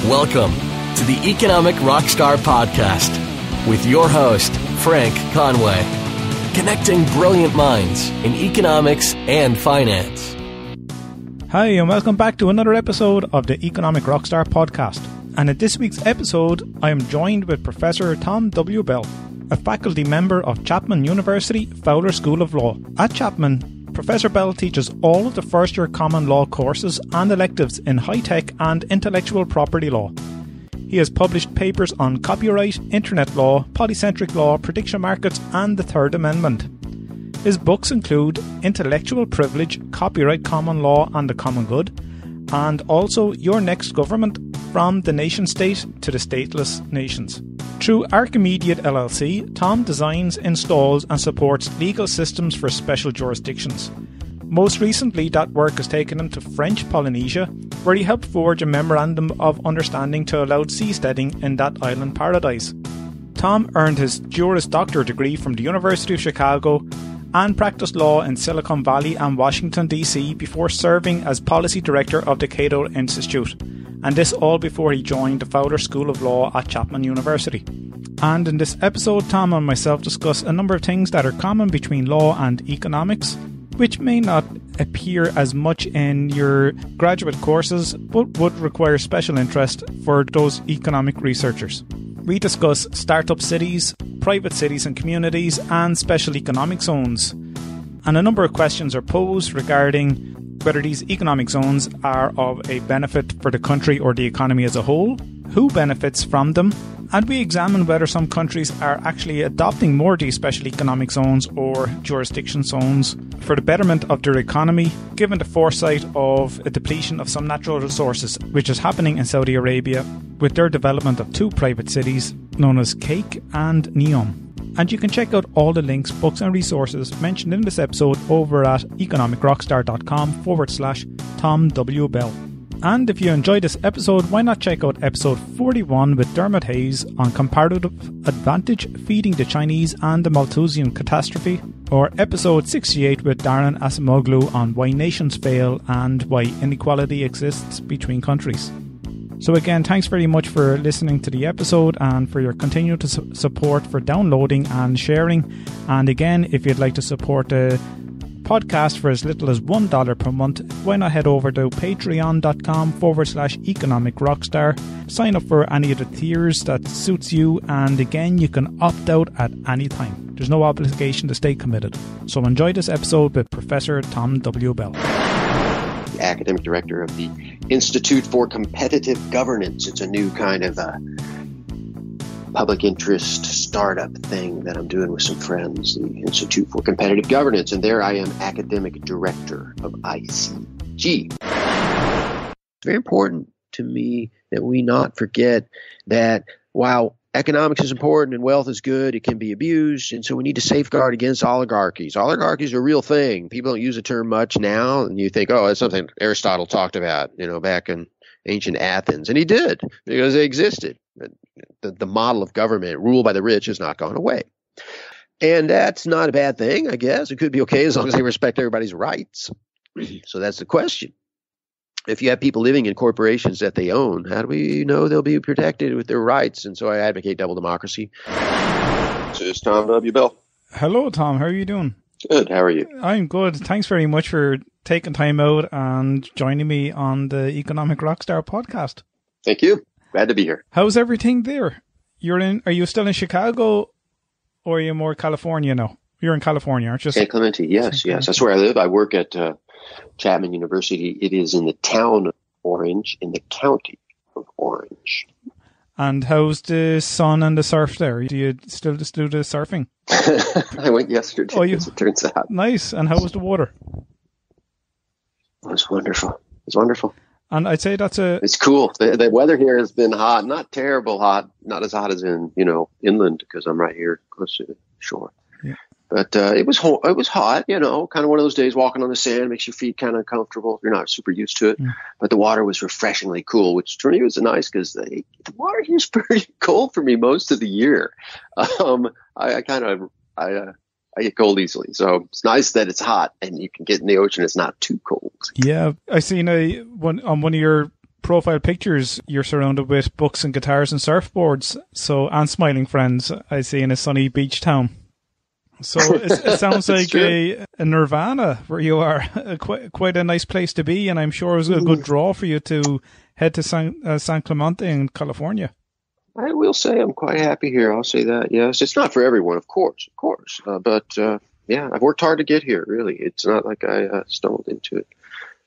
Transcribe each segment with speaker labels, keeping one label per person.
Speaker 1: Welcome to the Economic Rockstar Podcast with your host, Frank Conway, connecting brilliant minds in economics and finance.
Speaker 2: Hi, and welcome back to another episode of the Economic Rockstar Podcast. And in this week's episode, I am joined with Professor Tom W. Bell, a faculty member of Chapman University Fowler School of Law. At Chapman, Professor Bell teaches all of the first-year common law courses and electives in high-tech and intellectual property law. He has published papers on copyright, internet law, polycentric law, prediction markets, and the Third Amendment. His books include Intellectual Privilege, Copyright Common Law and the Common Good, and also Your Next Government, From the Nation-State to the Stateless Nations. Through Archimediate LLC, Tom designs, installs and supports legal systems for special jurisdictions. Most recently, that work has taken him to French Polynesia, where he helped forge a memorandum of understanding to allow seasteading in that island paradise. Tom earned his Juris Doctor degree from the University of Chicago and practiced law in Silicon Valley and Washington, D.C. before serving as Policy Director of the Cato Institute, and this all before he joined the Fowler School of Law at Chapman University. And in this episode, Tom and myself discuss a number of things that are common between law and economics, which may not appear as much in your graduate courses, but would require special interest for those economic researchers. We discuss startup cities, private cities and communities, and special economic zones. And a number of questions are posed regarding whether these economic zones are of a benefit for the country or the economy as a whole, who benefits from them, and we examine whether some countries are actually adopting more of these special economic zones or jurisdiction zones for the betterment of their economy, given the foresight of a depletion of some natural resources, which is happening in Saudi Arabia with their development of two private cities known as Cake and Neom. And you can check out all the links, books and resources mentioned in this episode over at economicrockstar.com/Tom W. Bell. And if you enjoyed this episode, why not check out episode 41 with Dermot Hayes on comparative advantage feeding the Chinese and the Malthusian catastrophe, or episode 68 with Darren Asimoglu on why nations fail and why inequality exists between countries. So again, thanks very much for listening to the episode and for your continued support for downloading and sharing. And again, if you'd like to support the podcast for as little as $1 per month, why not head over to patreon.com/economic rockstar. Sign up for any of the tiers that suits you, and again, you can opt out at any time. There's no obligation to stay committed. So enjoy this episode with Professor Tom W. Bell,
Speaker 3: the academic director of the Institute for Competitive Governance. It's a new kind of public interest startup thing that I'm doing with some friends, the Institute for Competitive Governance, and there I am academic director of ICG. It's very important to me that we not forget that while economics is important and wealth is good, it can be abused, and so we need to safeguard against oligarchies. Oligarchies are a real thing. People don't use the term much now, and you think, oh, that's something Aristotle talked about, back in ancient Athens, and he did, because they existed. The model of government ruled by the rich has not gone away. And that's not a bad thing, I guess. It could be okay as long as they respect everybody's rights. So that's the question. If you have people living in corporations that they own, how do we know they'll be protected with their rights? And so I advocate double democracy. This is Tom W. Bell.
Speaker 2: Hello, Tom. How are you doing?
Speaker 3: Good. How are you?
Speaker 2: I'm good. Thanks very much for taking time out and joining me on the Economic Rockstar podcast.
Speaker 3: Thank you. Glad to be here.
Speaker 2: How's everything there? Are you still in Chicago, or are you more California now? You're in California, aren't you?
Speaker 3: St. Clemente, yes. That's where I live. I work at Chapman University. It is in the town of Orange, in the county of Orange.
Speaker 2: And how's the sun and the surf there? Do you still just do the surfing?
Speaker 3: I went yesterday, as it turns out.
Speaker 2: Nice. And how was the water?
Speaker 3: It was wonderful.
Speaker 2: And I'd say
Speaker 3: it's cool. The weather here has been hot, not terrible hot, not as hot as in, inland, because I'm right here close to the shore. Yeah. But it was hot, kind of one of those days walking on the sand makes your feet kind of uncomfortable. You're not super used to it. Yeah. But the water was refreshingly cool, which for me was nice because the water here is pretty cold for me most of the year. I get cold easily. So it's nice that it's hot and you can get in the ocean. It's not too cold.
Speaker 2: Yeah. I seen on one of your profile pictures, you're surrounded with books and guitars and surfboards. So, and smiling friends, I see, in a sunny beach town. So it sounds like a nirvana where you are. Quite a nice place to be, and I'm sure it was a good draw for you to head to San Clemente in California.
Speaker 3: I will say I'm quite happy here. I'll say that. Yes, it's not for everyone, of course. But yeah, I've worked hard to get here. Really, it's not like I stumbled into it.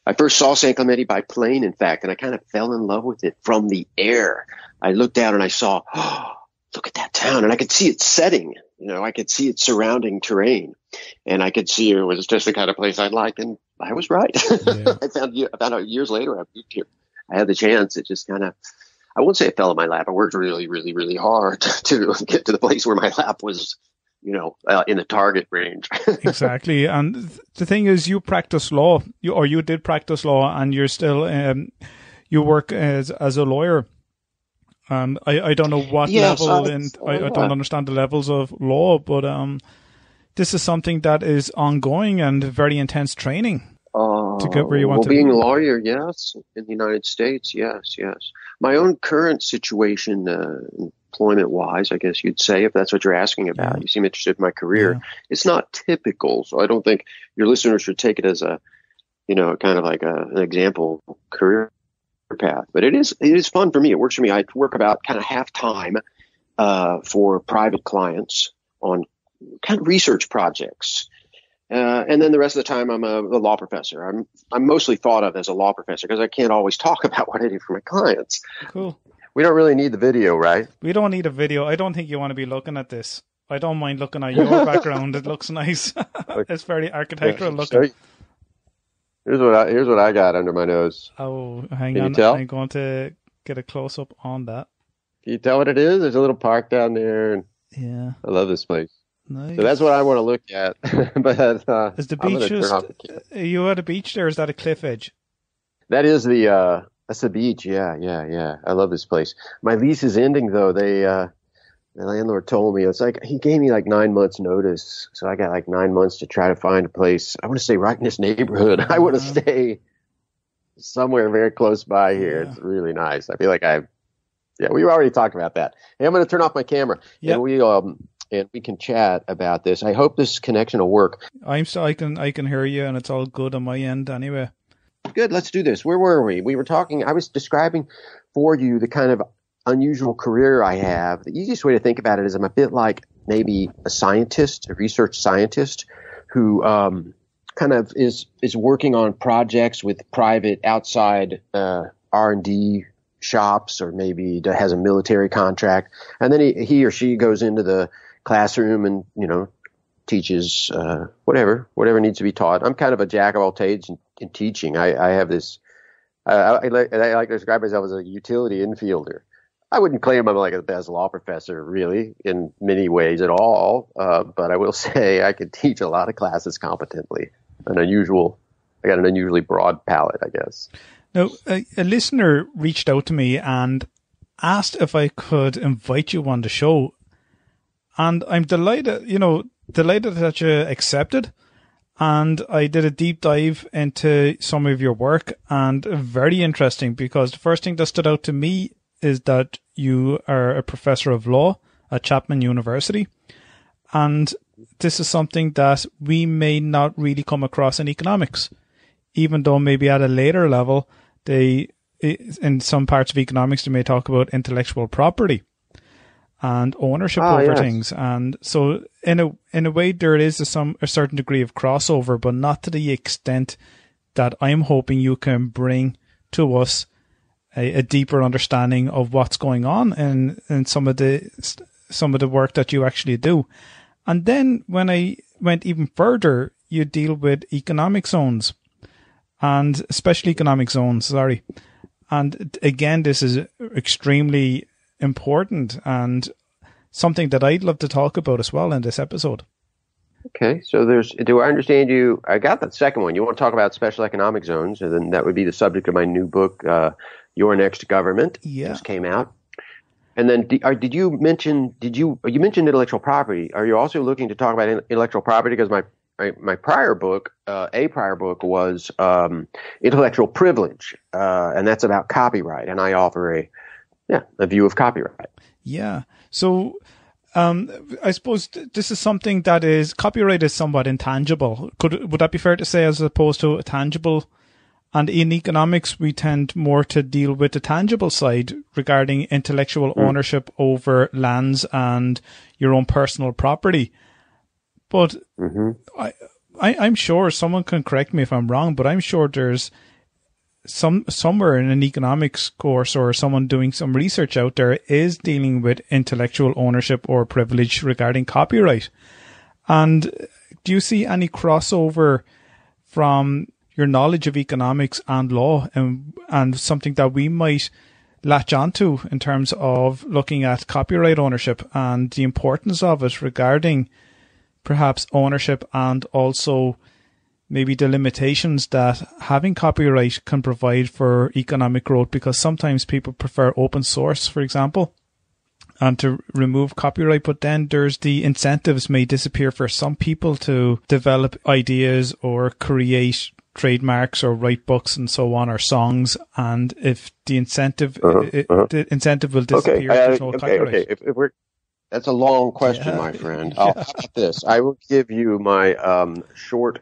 Speaker 3: I first saw San Clemente by plane, in fact, and I kind of fell in love with it from the air. I looked down and I saw, oh, look at that town, and I could see it setting. I could see its surrounding terrain, and I could see it was just the kind of place I'd like, and I was right. Yeah. I found out years later I moved here. I had the chance. It just kind of, I won't say it fell in my lap. I worked really, really, really hard to get to the place where my lap was, in the target range. Exactly.
Speaker 2: And the thing is, you practice law, you did practice law, and you're still, you work as a lawyer. I don't know what level, I don't understand the levels of law, but this is something that is ongoing and very intense training to get where you want to be.
Speaker 3: Being a lawyer, yes, in the United States, yes. My own current situation, employment-wise, I guess you'd say, if that's what you're asking about. Yeah. You seem interested in my career. Yeah. It's not typical, so I don't think your listeners should take it as a, kind of like an example career path, but it is fun for me. It works for me. I work about kind of half time for private clients on kind of research projects, and then the rest of the time I'm a law professor. I'm mostly thought of as a law professor because I can't always talk about what I do for my clients.
Speaker 2: Cool.
Speaker 3: We don't really need the video, right?
Speaker 2: We don't need a video. I don't think you want to be looking at this. I don't mind looking at your background. It looks nice. It's very architectural looking.
Speaker 3: Here's what I got under my nose.
Speaker 2: Oh, hang on.
Speaker 3: Can you tell?
Speaker 2: I'm going to get a close up on that.
Speaker 3: Can you tell what it is? There's a little park down there, and
Speaker 2: yeah,
Speaker 3: I love this place.
Speaker 2: Nice.
Speaker 3: So that's what I want to look at. But
Speaker 2: is the beach just? Are you at a beach there? Or is that a cliff edge?
Speaker 3: That is that's the beach. Yeah. I love this place. My lease is ending though. The landlord told me, it's like, he gave me like 9 months notice. So I got like 9 months to try to find a place. I want to stay right in this neighborhood. I want to stay somewhere very close by here. Yeah. It's really nice. I feel like we already talked about that. Hey, I'm going to turn off my camera and we can chat about this. I hope this connection will work.
Speaker 2: I can hear you, and it's all good on my end anyway.
Speaker 3: Good. Let's do this. Where were we? I was describing for you the kind of unusual career I have. The easiest way to think about it is I'm a bit like maybe a research scientist who kind of is working on projects with private outside R&D shops, or maybe has a military contract, and then he or she goes into the classroom and teaches whatever needs to be taught. I'm kind of a jack of all trades in teaching. I have this. I like to describe myself as a utility infielder. I wouldn't claim I'm like the best law professor, really, in many ways at all. But I will say I can teach a lot of classes competently. I got an unusually broad palette, I guess.
Speaker 2: Now, a listener reached out to me and asked if I could invite you on the show. And I'm delighted that you accepted. And I did a deep dive into some of your work, and very interesting, because the first thing that stood out to me is that you are a professor of law at Chapman University. And this is something that we may not really come across in economics, even though maybe at a later level, in some parts of economics, they may talk about intellectual property and ownership over things. And so in a way, there is a certain degree of crossover, but not to the extent that I'm hoping you can bring to us a deeper understanding of what's going on in some of the work that you actually do. And then when I went even further, you deal with economic zones and special economic zones, sorry. And again, this is extremely important and something that I'd love to talk about as well in this episode.
Speaker 3: Okay, so do I understand you? I got that second one. You want to talk about special economic zones, and then that would be the subject of my new book, Your Next Government.
Speaker 2: Yeah.
Speaker 3: Just came out. And then you mentioned intellectual property. Are you also looking to talk about intellectual property? Because my prior book, was intellectual privilege, and that's about copyright, and I offer a view of copyright.
Speaker 2: Yeah. So I suppose this is something that copyright is somewhat intangible. Would that be fair to say, as opposed to a tangible? And in economics, we tend more to deal with the tangible side regarding intellectual ownership over lands and your own personal property. But I'm sure, someone can correct me if I'm wrong, but I'm sure there's somewhere in an economics course or someone doing some research out there is dealing with intellectual ownership or privilege regarding copyright. And do you see any crossover from your knowledge of economics and law and something that we might latch onto in terms of looking at copyright ownership and the importance of it regarding perhaps ownership and also maybe the limitations that having copyright can provide for economic growth, because sometimes people prefer open source, for example, and to remove copyright, but then there's the incentives may disappear for some people to develop ideas or create trademarks or write books and so on, or songs, and if the incentive the incentive will disappear, there's no copyright.
Speaker 3: If that's a long question, my friend. How about this? I will give you my short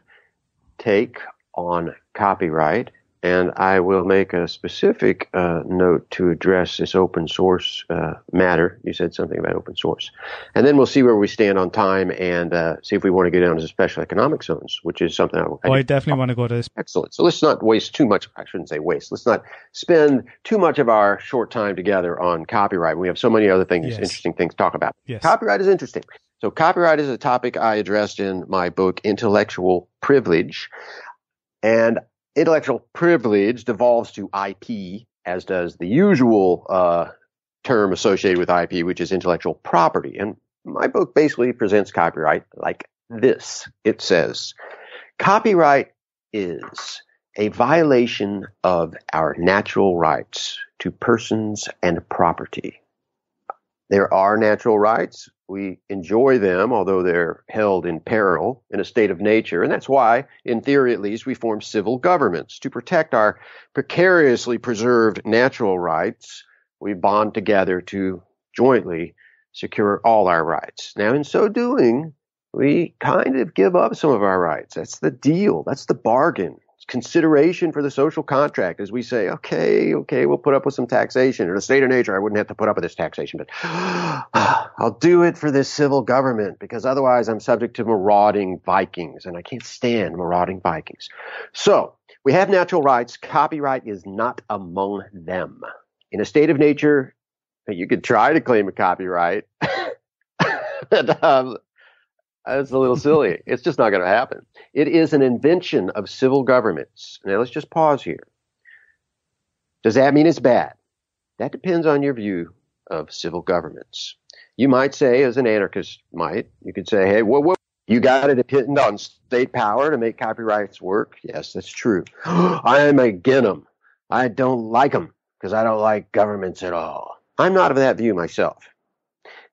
Speaker 3: take on copyright, and I will make a specific note to address this open source matter. You said something about open source. And then we'll see where we stand on time and see if we want to get down to special economic zones, which is something I
Speaker 2: definitely want to go to this.
Speaker 3: Excellent. So let's not waste too much. I shouldn't say waste. Let's not spend too much of our short time together on copyright. We have so many other things, interesting things to talk about.
Speaker 2: Yes.
Speaker 3: Copyright is interesting. So copyright is a topic I addressed in my book, Intellectual Privilege. And intellectual privilege devolves to IP, as does the usual term associated with IP, which is intellectual property. And my book basically presents copyright like this. It says, copyright is a violation of our natural rights to persons and property. There are natural rights. We enjoy them, although they're held in peril in a state of nature. And that's why, in theory at least, we form civil governments. To protect our precariously preserved natural rights, we bond together to jointly secure all our rights. Now, in so doing, we kind of give up some of our rights. That's the deal. That's the bargain. Consideration for the social contract, as we say, okay, we'll put up with some taxation. In a state of nature, I wouldn't have to put up with this taxation, but I'll do it for this civil government, because otherwise I'm subject to marauding Vikings, and I can't stand marauding Vikings. So we have natural rights. Copyright is not among them. In a state of nature, you could try to claim a copyright, but that's a little silly. It's just not going to happen. It is an invention of civil governments. Now, let's just pause here. Does that mean it's bad? That depends on your view of civil governments. You might say, as an anarchist might, you could say, hey, you got to depend on state power to make copyrights work? Yes, that's true. I'm against them. I don't like them because I don't like governments at all. I'm not of that view myself.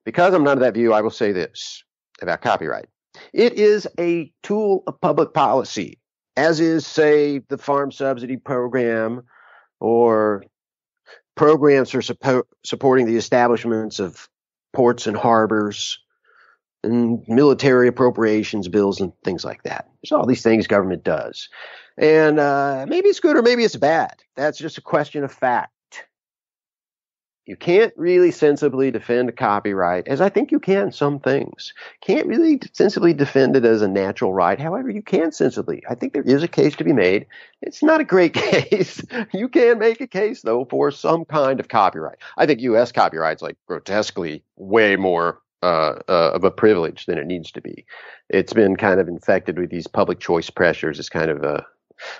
Speaker 3: Because I'm not of that view, I will say this about copyright. It is a tool of public policy, as is, say, the farm subsidy program or programs for supporting the establishments of ports and harbors and military appropriations bills and things like that. There's all these things government does. And maybe it's good or maybe it's bad. That's just a question of fact. You can't really sensibly defend copyright, as I think you can some things. Can't really sensibly defend it as a natural right. However, you can sensibly. I think there is a case to be made. It's not a great case. You can make a case, though, for some kind of copyright. I think U.S. copyright's like grotesquely way more of a privilege than it needs to be. It's been kind of infected with these public choice pressures. It's kind of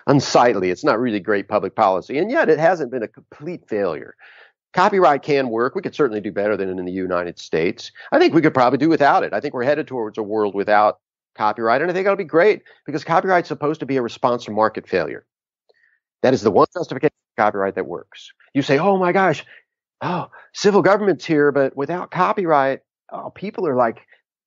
Speaker 3: unsightly. It's not really great public policy, and yet it hasn't been a complete failure. Copyright can work. We could certainly do better than in the United States. I think we could probably do without it. I think we're headed towards a world without copyright, and I think that'll be great because copyright's supposed to be a response to market failure. That is the one justification for copyright that works. You say, oh my gosh, civil government's here, but without copyright, people are like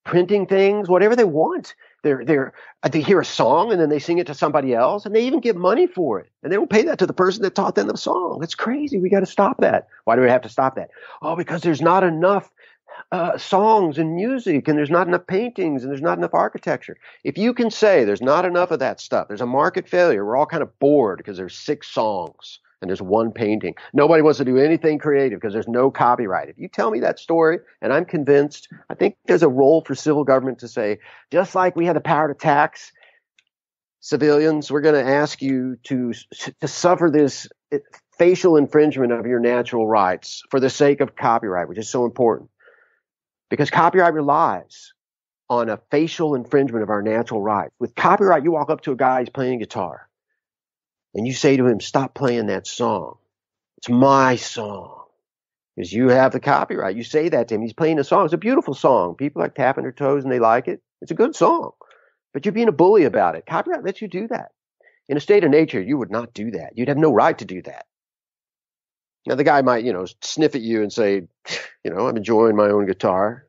Speaker 3: printing things, whatever they want. They hear a song and then they sing it to somebody else, and they even get money for it, and they don't pay that to the person that taught them the song. That's crazy. We got to stop that. Why do we have to stop that? Oh, because there's not enough songs and music, and there's not enough paintings, and there's not enough architecture. If you can say there's not enough of that stuff, there's a market failure. We're all kind of bored because there's 6 songs and there's 1 painting. Nobody wants to do anything creative because there's no copyright. If you tell me that story, and I'm convinced, I think there's a role for civil government to say, just like we have the power to tax civilians, we're going to ask you to suffer this facial infringement of your natural rights for the sake of copyright, which is so important. Because copyright relies on a facial infringement of our natural rights. With copyright, you walk up to a guy who's playing guitar, and you say to him, stop playing that song. It's my song. Because you have the copyright. You say that to him. He's playing a song. It's a beautiful song. People are tapping their toes and they like it. It's a good song. But you're being a bully about it. Copyright lets you do that. In a state of nature, you would not do that. You'd have no right to do that. Now, the guy might, sniff at you and say, I'm enjoying my own guitar.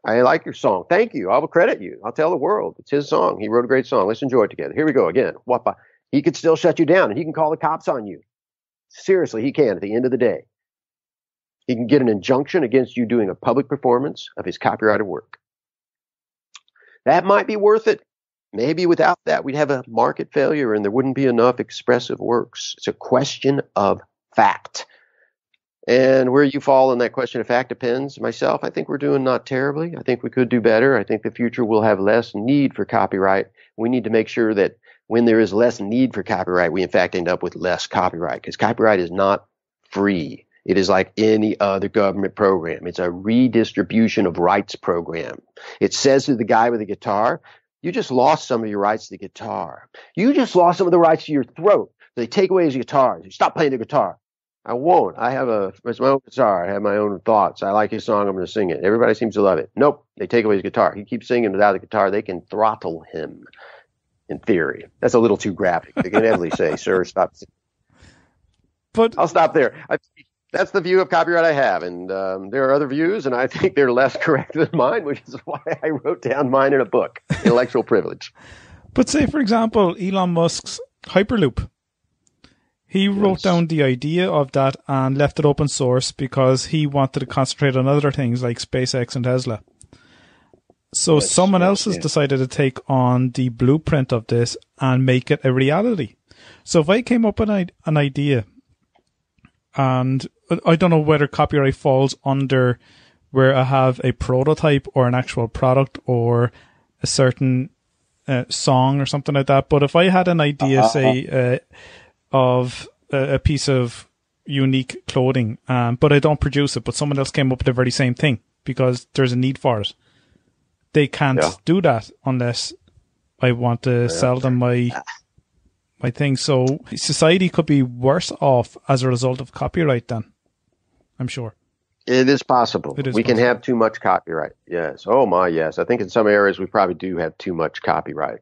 Speaker 3: I like your song. Thank you. I will credit you. I'll tell the world. It's his song. He wrote a great song. Let's enjoy it together. Here we go again. He could still shut you down, and he can call the cops on you. Seriously, he can at the end of the day. He can get an injunction against you doing a public performance of his copyrighted work. That might be worth it. Maybe without that, we'd have a market failure and there wouldn't be enough expressive works. It's a question of fact. And where you fall in that question of fact depends. Myself, I think we're doing not terribly. I think we could do better. I think the future will have less need for copyright. We need to make sure that when there is less need for copyright, we in fact end up with less copyright, because copyright is not free. It is like any other government program. It's a redistribution of rights program. It says to the guy with the guitar, you just lost some of your rights to the guitar. You just lost some of the rights to your throat. They take away his guitar. You stop playing the guitar. I won't. It's my own guitar. I have my own thoughts. I like his song. I'm going to sing it. Everybody seems to love it. Nope. They take away his guitar. He keeps singing without the guitar. They can throttle him, in theory. That's a little too graphic. They can inevitably say, sir, stop singing.
Speaker 2: But
Speaker 3: I'll stop there. That's the view of copyright I have. And there are other views, and I think they're less correct than mine, which is why I wrote down mine in a book, Intellectual Privilege.
Speaker 2: But say, for example, Elon Musk's Hyperloop. He wrote down the idea of that and left it open source because he wanted to concentrate on other things like SpaceX and Tesla. So someone else has decided to take on the blueprint of this and make it a reality. So if I came up with an idea, and I don't know whether copyright falls under where I have a prototype or an actual product or a certain song or something like that, but if I had an idea, say, of a piece of unique clothing, but I don't produce it, but someone else came up with the very same thing because there's a need for it. They can't do that unless I want to sell them my thing. So society could be worse off as a result of copyright then, I'm sure.
Speaker 3: It is possible. We can have too much copyright. Yes. Oh my, yes. I think in some areas we probably do have too much copyright.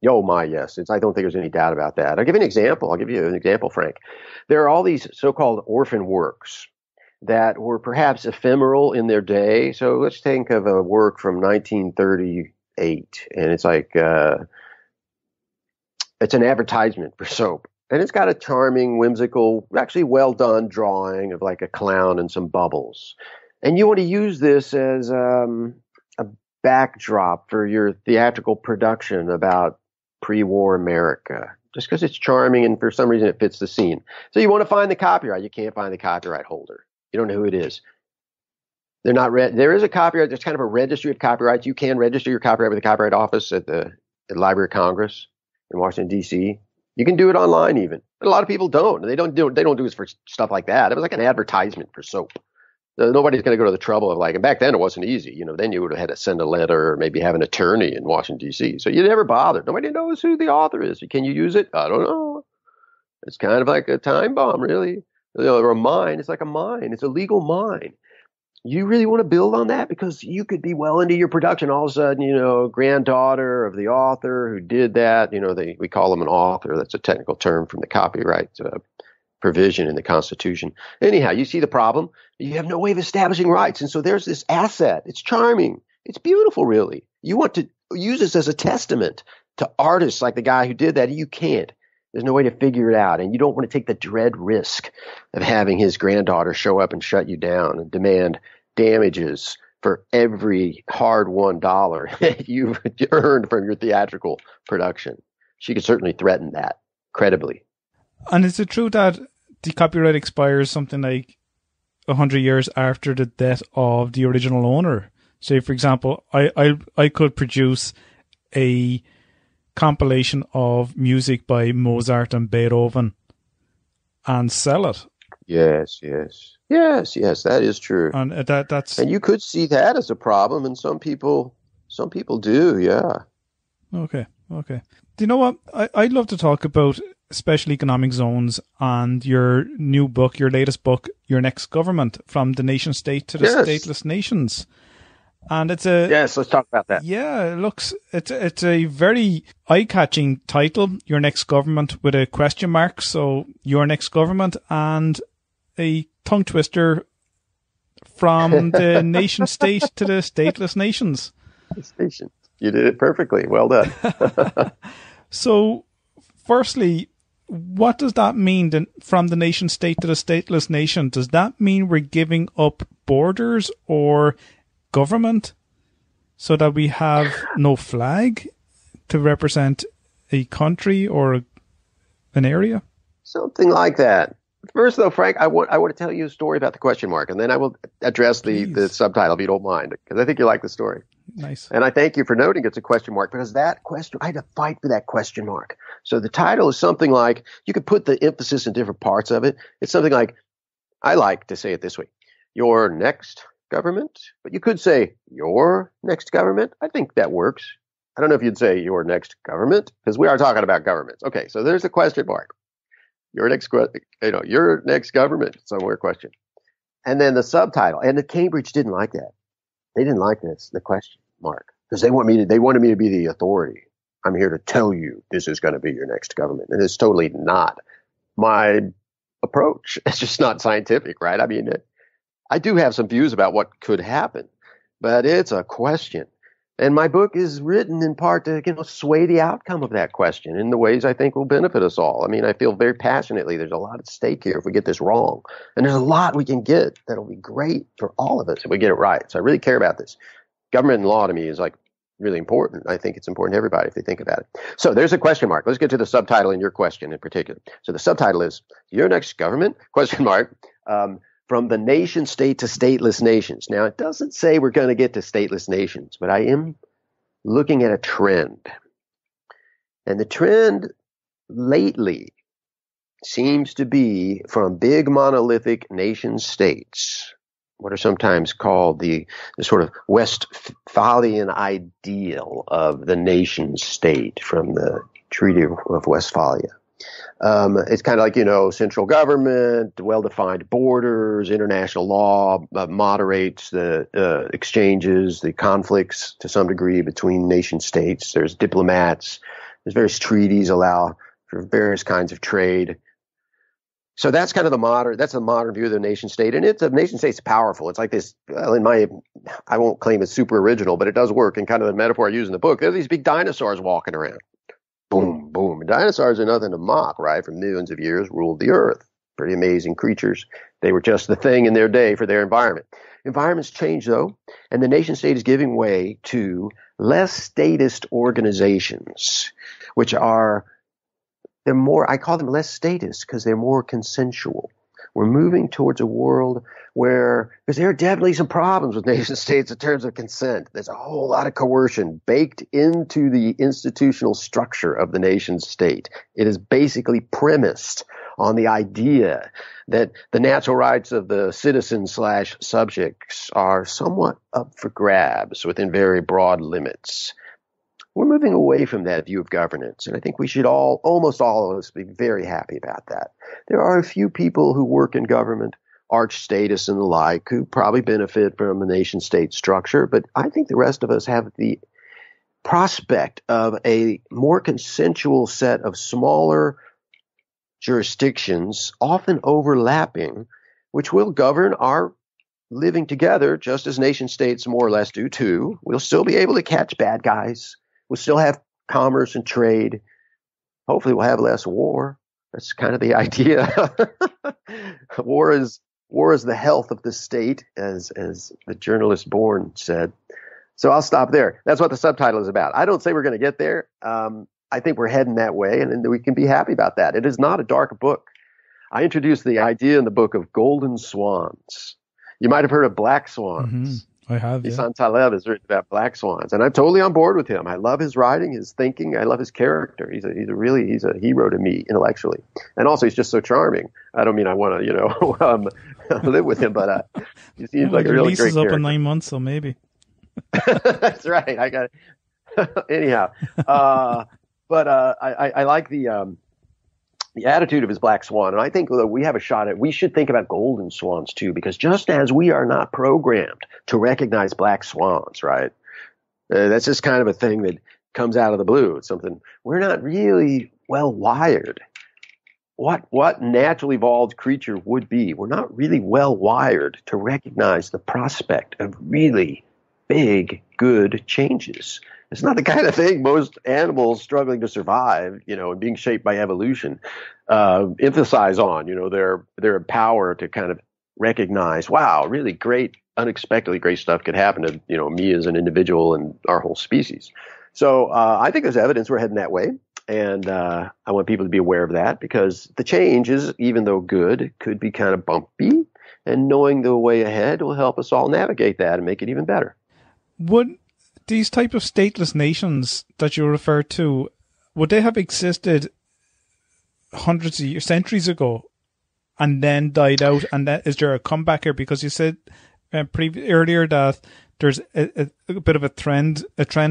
Speaker 3: Oh my, yes. I don't think there's any doubt about that. I'll give you an example. Frank. There are all these so-called orphan works that were perhaps ephemeral in their day. So let's think of a work from 1938, and it's like it's an advertisement for soap. And it's got a charming, whimsical, actually well done drawing of like a clown and some bubbles. And you want to use this as a backdrop for your theatrical production about pre-war America, just because it's charming and for some reason it fits the scene. So you want to find the copyright. You can't find the copyright holder. You don't know who it is. They're not there is a copyright. There's kind of a registry of copyrights. You can register your copyright with the Copyright Office at the Library of Congress in Washington, D.C. You can do it online even. But a lot of people don't. They don't do it for stuff like that. It was like an advertisement for soap. Nobody's going to go to the trouble of and back then it wasn't easy. Then you would have had to send a letter or maybe have an attorney in Washington, D.C. So you never bothered. Nobody knows who the author is. Can you use it? I don't know. It's kind of like a time bomb, really. Or a mine. It's like a mine. It's a legal mine. You really want to build on that because you could be well into your production. All of a sudden, granddaughter of the author who did that, we call them an author. That's a technical term from the copyright provision in the Constitution. Anyhow, you see the problem. You have no way of establishing rights. And so there's this asset. It's charming. It's beautiful, really. You want to use this as a testament to artists like the guy who did that. You can't. There's no way to figure it out. And you don't want to take the dread risk of having his granddaughter show up and shut you down and demand damages for every hard-won dollar that you've earned from your theatrical production. She could certainly threaten that credibly.
Speaker 2: And is it true that the copyright expires something like 100 years after the death of the original owner? Say, for example, I could produce a compilation of music by Mozart and Beethoven and sell it.
Speaker 3: Yes, that is true.
Speaker 2: And
Speaker 3: and you could see that as a problem, and some people do, yeah.
Speaker 2: Okay. Do you know what? I'd love to talk about special economic zones and your new book, your latest book, Your Next Government, From the Nation State to the Stateless Nations. And it's
Speaker 3: let's talk about that.
Speaker 2: Yeah, it's a very eye-catching title, Your Next Government, with a question mark. So Your Next Government, and a tongue twister, From the Nation State to the Stateless Nations.
Speaker 3: You did it perfectly. Well done.
Speaker 2: So, firstly, what does that mean, from the nation state to the stateless nation? Does that mean we're giving up borders or government so that we have no flag to represent a country or an area?
Speaker 3: Something like that. First, though, Frank, I want to tell you a story about the question mark, and then I will address the subtitle, if you don't mind, because I think you like the story.
Speaker 2: Nice.
Speaker 3: And I thank you for noting it's a question mark, because that question, I had to fight for that question mark. So the title is something like, you could put the emphasis in different parts of it. It's something like, I like to say it this way, your next government, but you could say your next government. I think that works. I don't know if you'd say your next government, because we are talking about governments. Okay, so there's a question mark. Your next government, somewhere question. And then the subtitle, and the Cambridge didn't like that. They didn't like this, the question mark, because they wanted me to be the authority. I'm here to tell you this is going to be your next government. And it's totally not my approach. It's just not scientific, right? I mean, I do have some views about what could happen, but it's a question. And my book is written in part to, sway the outcome of that question in the ways I think will benefit us all. I mean, I feel very passionately there's a lot at stake here if we get this wrong. And there's a lot we can get that'll be great for all of us if we get it right. So I really care about this. Government and law to me is like really important. I think it's important to everybody if they think about it. So there's a question mark. Let's get to the subtitle in your question in particular. So the subtitle is Your Next Government, question mark, from the nation state to stateless nations. Now, it doesn't say we're going to get to stateless nations, but I am looking at a trend. And the trend lately seems to be from big monolithic nation states, what are sometimes called the sort of Westphalian ideal of the nation state from the Treaty of Westphalia. It's kind of like, central government, well-defined borders, international law moderates the exchanges, the conflicts to some degree between nation states. There's diplomats. There's various treaties allow for various kinds of trade. So that's kind of the modern view of the nation state. And the nation state's powerful. It's like this, I won't claim it's super original, but it does work. And kind of the metaphor I use in the book, there's these big dinosaurs walking around. Boom, boom. Dinosaurs are nothing to mock, right? For millions of years, ruled the earth. Pretty amazing creatures. They were just the thing in their day for their environment. Environments change, though, and the nation state is giving way to less statist organizations, which they're more, I call them less statist because they're more consensual. We're moving towards a world because there are definitely some problems with nation states in terms of consent. There's a whole lot of coercion baked into the institutional structure of the nation state. It is basically premised on the idea that the natural rights of the citizen/subjects are somewhat up for grabs within very broad limits. We're moving away from that view of governance, and I think we should almost all of us, be very happy about that. There are a few people who work in government, archstatists and the like, who probably benefit from the nation-state structure, but I think the rest of us have the prospect of a more consensual set of smaller jurisdictions, often overlapping, which will govern our living together, just as nation states more or less do too. We'll still be able to catch bad guys. We'll still have commerce and trade. Hopefully we'll have less war. That's kind of the idea. War is the health of the state, as the journalist Bourne said. So I'll stop there. That's what the subtitle is about. I don't say we're going to get there. I think we're heading that way, and we can be happy about that. It is not a dark book. I introduced the idea in the book of golden swans. You might have heard of black swans.
Speaker 2: Mm-hmm. I have.
Speaker 3: Hassan Taleb has written about black swans, and I'm totally on board with him. I love his writing, his thinking. I love his character. He's a hero to me intellectually, and also he's just so charming. I don't mean I want to live with him, but he seems like a really great character.
Speaker 2: Release is up in 9 months, so maybe.
Speaker 3: That's right. I got it. Anyhow, but I like the attitude of his black swan. And I think that we have a shot at, we should think about golden swans too, because just as we are not programmed to recognize black swans, right? That's just kind of a thing that comes out of the blue. It's something we're not really well wired. What naturally evolved creature would be? We're not really well wired to recognize the prospect of really big, good changes. It's not the kind of thing most animals struggling to survive, and being shaped by evolution, emphasize on, their power to kind of recognize, wow, really great, unexpectedly great stuff could happen to, me as an individual and our whole species. So I think there's evidence we're heading that way. And I want people to be aware of that, because the changes, even though good, could be kind of bumpy. And knowing the way ahead will help us all navigate that and make it even better.
Speaker 2: Would these type of stateless nations that you refer to, would they have existed hundreds of years, centuries ago, and then died out? And is there a comeback here? Because you said earlier that there's a bit of a trend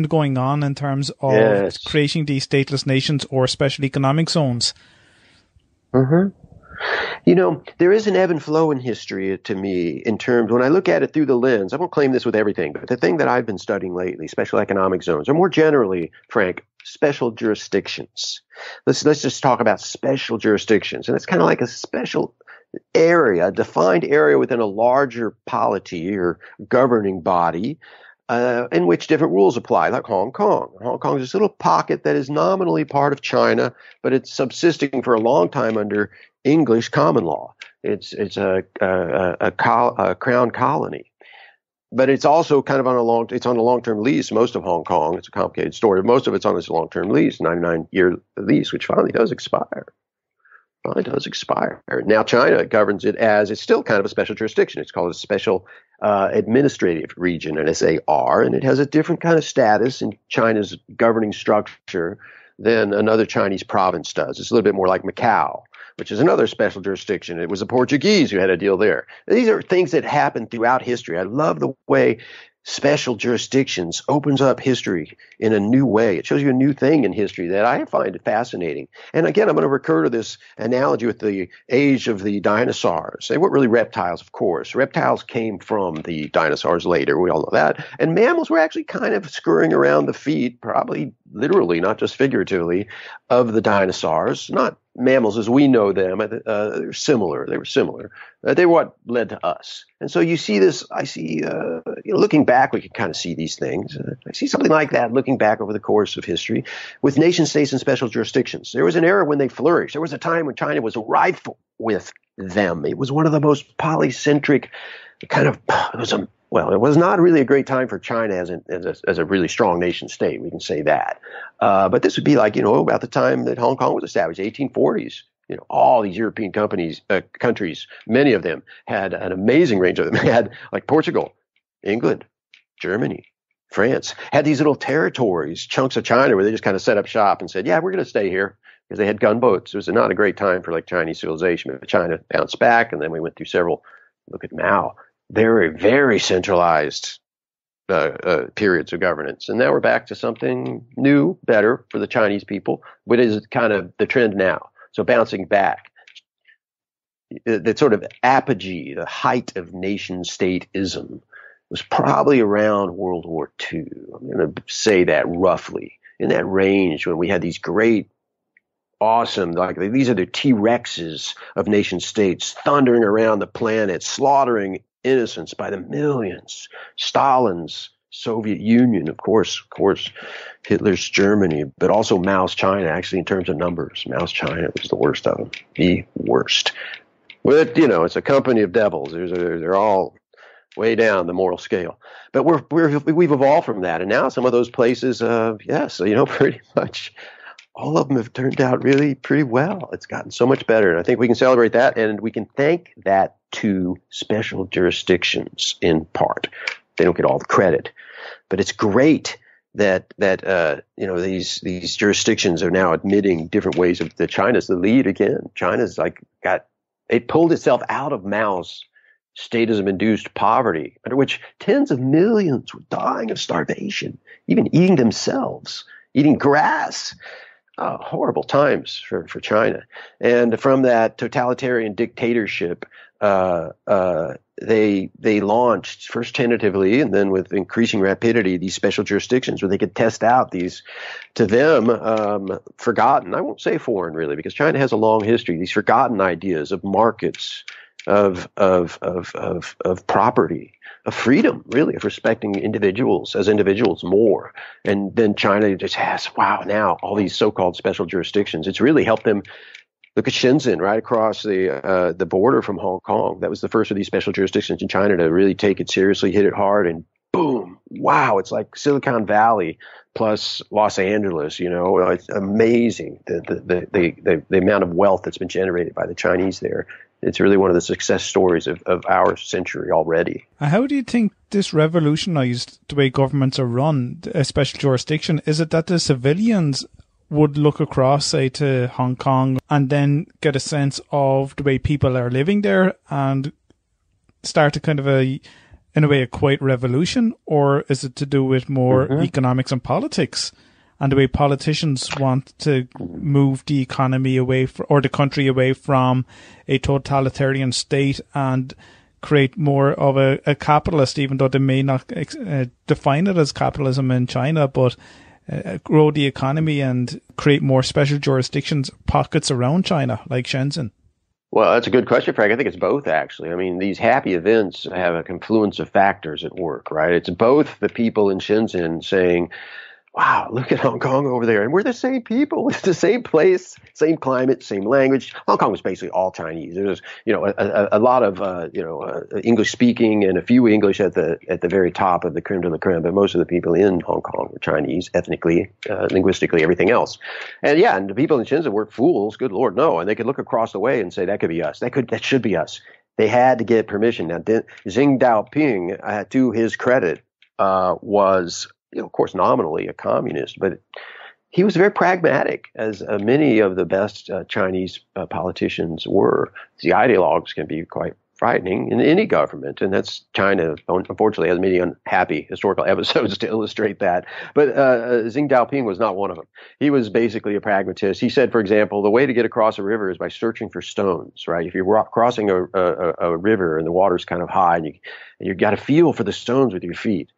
Speaker 2: going on in terms of creating these stateless nations or special economic zones.
Speaker 3: Mm-hmm. There is an ebb and flow in history to me in terms, when I look at it through the lens, I won't claim this with everything, but the thing that I've been studying lately, special economic zones, or more generally, Frank, special jurisdictions. Let's just talk about special jurisdictions. And it's kind of like a special area, a defined area within a larger polity or governing body, in which different rules apply, like Hong Kong. Hong Kong is this little pocket that is nominally part of China, but it's subsisting for a long time under English common law. It's a crown colony, but it's also kind of on a long-term lease. Most of Hong Kong, it's a complicated story. Most of it's on this long-term lease, 99-year lease, which finally does expire. Now China governs it as, it's still kind of a special jurisdiction. It's called a special administrative region, an SAR, and it has a different kind of status in China's governing structure than another Chinese province does. It's a little bit more like Macau, which is another special jurisdiction. It was the Portuguese who had a deal there. These are things that happen throughout history. I love the way special jurisdictions opens up history in a new way. It shows you a new thing in history that I find fascinating. And again, I'm going to recur to this analogy with the age of the dinosaurs. They weren't really reptiles, of course. Reptiles came from the dinosaurs later. We all know that. And mammals were actually kind of scurrying around the feet, probably literally, not just figuratively, of the dinosaurs. Not mammals as we know them. They were similar. They were what led to us. And so you see this, I see, looking back, we can kind of see these things. I see something like that looking back over the course of history with nation states and special jurisdictions. There was an era when they flourished. There was a time when China was rife with them. It was one of the most polycentric kind of, it was not really a great time for China as a really strong nation state. We can say that. But this would be like, about the time that Hong Kong was established, 1840s. All these European countries, many of them had an amazing range of them. They had like Portugal, England, Germany, France, had these little territories, chunks of China where they just kind of set up shop and said, yeah, we're going to stay here, because they had gunboats. It was not a great time for like Chinese civilization. But China bounced back, and then we went through several, look at Mao, very, very centralized periods of governance. And now we're back to something new, better for the Chinese people, but is kind of the trend now. So bouncing back, the sort of apogee, the height of nation-stateism was probably around World War II. I'm going to say that roughly, in that range, when we had these great, awesome, like these are the T-Rexes of nation-states thundering around the planet, slaughtering innocents by the millions. Stalin's Soviet Union, of course, Hitler's Germany, but also Mao's China, actually, in terms of numbers. Mao's China was the worst of them, the worst. But, it's a company of devils. They're all way down the moral scale. But we've evolved from that. And now some of those places, pretty much all of them have turned out really pretty well. It's gotten so much better. And I think we can celebrate that. And we can thank that to special jurisdictions in part. They don't get all the credit. But it's great that these jurisdictions are now admitting different ways of that China's the lead again. China's it pulled itself out of Mao's statism-induced poverty, under which tens of millions were dying of starvation, even eating themselves, eating grass. Horrible times for China. And from that totalitarian dictatorship, they launched, first tentatively and then with increasing rapidity, these special jurisdictions where they could test out these, to them, forgotten, I won't say foreign really, because China has a long history, these forgotten ideas of markets, of property, of freedom, really, of respecting individuals as individuals more. And then China just has, now all these so-called special jurisdictions. It's really helped them. Look at Shenzhen, right across the border from Hong Kong. That was the first of these special jurisdictions in China to really take it seriously, hit it hard, and boom, wow, it's like Silicon Valley plus Los Angeles. It's amazing the amount of wealth that's been generated by the Chinese there. It's really one of the success stories of our century already.
Speaker 2: How do you think this revolutionized the way governments are run, a special jurisdiction? Is it that the civilians would look across, say, to Hong Kong and then get a sense of the way people are living there and start a kind of a quiet revolution? Or is it to do with more economics and politics and the way politicians want to move the economy away or the country away from a totalitarian state and create more of a capitalist, even though they may not define it as capitalism in China, but grow the economy and create more special jurisdictions, pockets around China, like Shenzhen?
Speaker 3: Well, that's a good question, Frank. I think it's both, actually. I mean, these happy events have a confluence of factors at work, right? It's both the people in Shenzhen saying, wow, look at Hong Kong over there. And we're the same people. It's the same place, same climate, same language. Hong Kong was basically all Chinese. There was, a lot of, English speaking and a few English at the very top of the creme de la creme. But most of the people in Hong Kong were Chinese, ethnically, linguistically, everything else. And the people in Shenzhen weren't fools. Good Lord, no. And they could look across the way and say, that could be us. That should be us. They had to get permission. Now, Xi Jinping, to his credit, was, of course, nominally a communist, but he was very pragmatic, as many of the best Chinese politicians were. The ideologues can be quite frightening in any government, and that's China, unfortunately, has many unhappy historical episodes to illustrate that. But Xi Jinping was not one of them. He was basically a pragmatist. He said, for example, the way to get across a river is by searching for stones, right? If you're crossing a river and the water's kind of high, and you got to feel for the stones with your feet.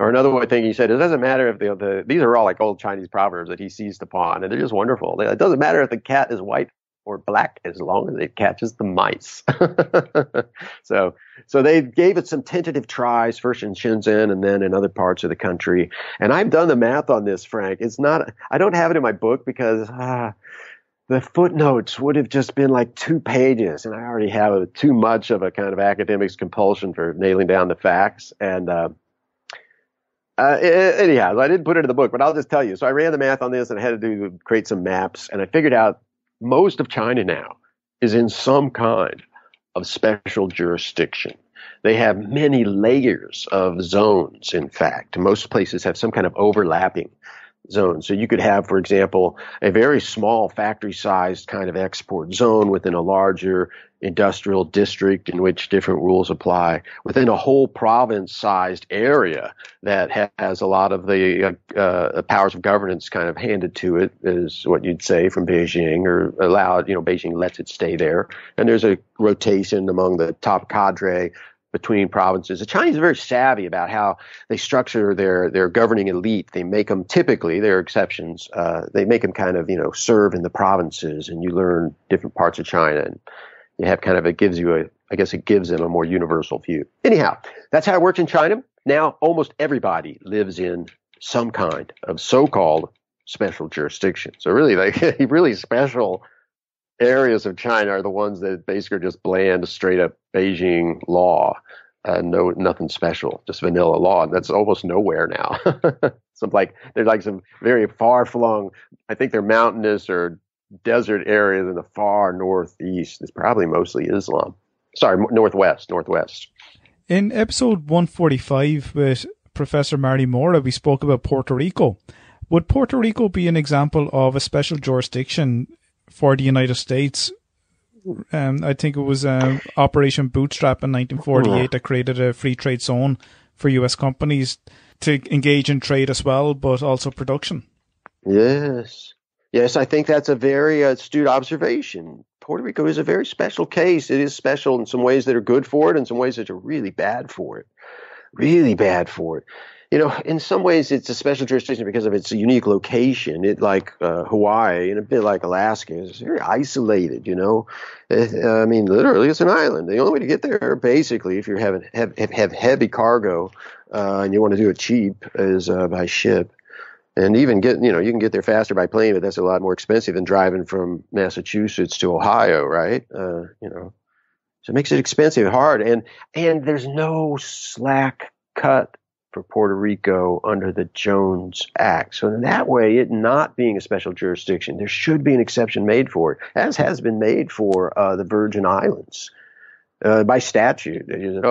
Speaker 3: Or another thing he said, it doesn't matter if these are all like old Chinese proverbs that he seized upon, and they're just wonderful. It doesn't matter if the cat is white or black as long as it catches the mice. So they gave it some tentative tries, first in Shenzhen and then in other parts of the country. And I've done the math on this, Frank. I don't have it in my book because the footnotes would have just been like 2 pages, and I already have too much of a kind of academic's compulsion for nailing down the facts. And anyhow, I didn't put it in the book, but I'll just tell you. So I ran the math on this, and I had to create some maps, and I figured out most of China now is in some kind of special jurisdiction. They have many layers of zones, in fact. Most places have some kind of overlapping zone. So you could have, for example, a very small factory-sized kind of export zone within a larger industrial district in which different rules apply, within a whole province-sized area that has a lot of the powers of governance kind of handed to it, is what you'd say, from Beijing, or allowed, Beijing lets it stay there. And there's a rotation among the top cadre between provinces. The Chinese are very savvy about how they structure their governing elite. They make them, typically, there are exceptions, they make them kind of, serve in the provinces, and you learn different parts of China, and you have kind of, it gives you I guess it gives them a more universal view. Anyhow, that's how it works in China. Now, almost everybody lives in some kind of so-called special jurisdiction. So really, really special areas of China are the ones that basically are just bland, straight up Beijing law. Nothing special, just vanilla law. And that's almost nowhere now. There's like some very far flung, I think they're mountainous or desert areas in the far northeast. It's probably mostly Islam. Sorry, northwest.
Speaker 2: In episode 145 with Professor Mary Mora, we spoke about Puerto Rico. Would Puerto Rico be an example of a special jurisdiction for the United States? I think it was Operation Bootstrap in 1948 that created a free trade zone for U.S. companies to engage in trade as well, but also production. Yes,
Speaker 3: I think that's a very astute observation. Puerto Rico is a very special case. It is special in some ways that are good for it, and some ways that are really bad for it. Really bad for it. In some ways, it's a special jurisdiction because of its unique location. It, like Hawaii and a bit like Alaska, is very isolated. Literally, it's an island. The only way to get there, basically, if you have heavy cargo and you want to do it cheap, is by ship. And even you can get there faster by plane, but that's a lot more expensive than driving from Massachusetts to Ohio, right? So it makes it expensive, hard, and there's no slack cut for Puerto Rico under the Jones Act. So in that way, it not being a special jurisdiction, there should be an exception made for it, as has been made for the Virgin Islands by statute. You said,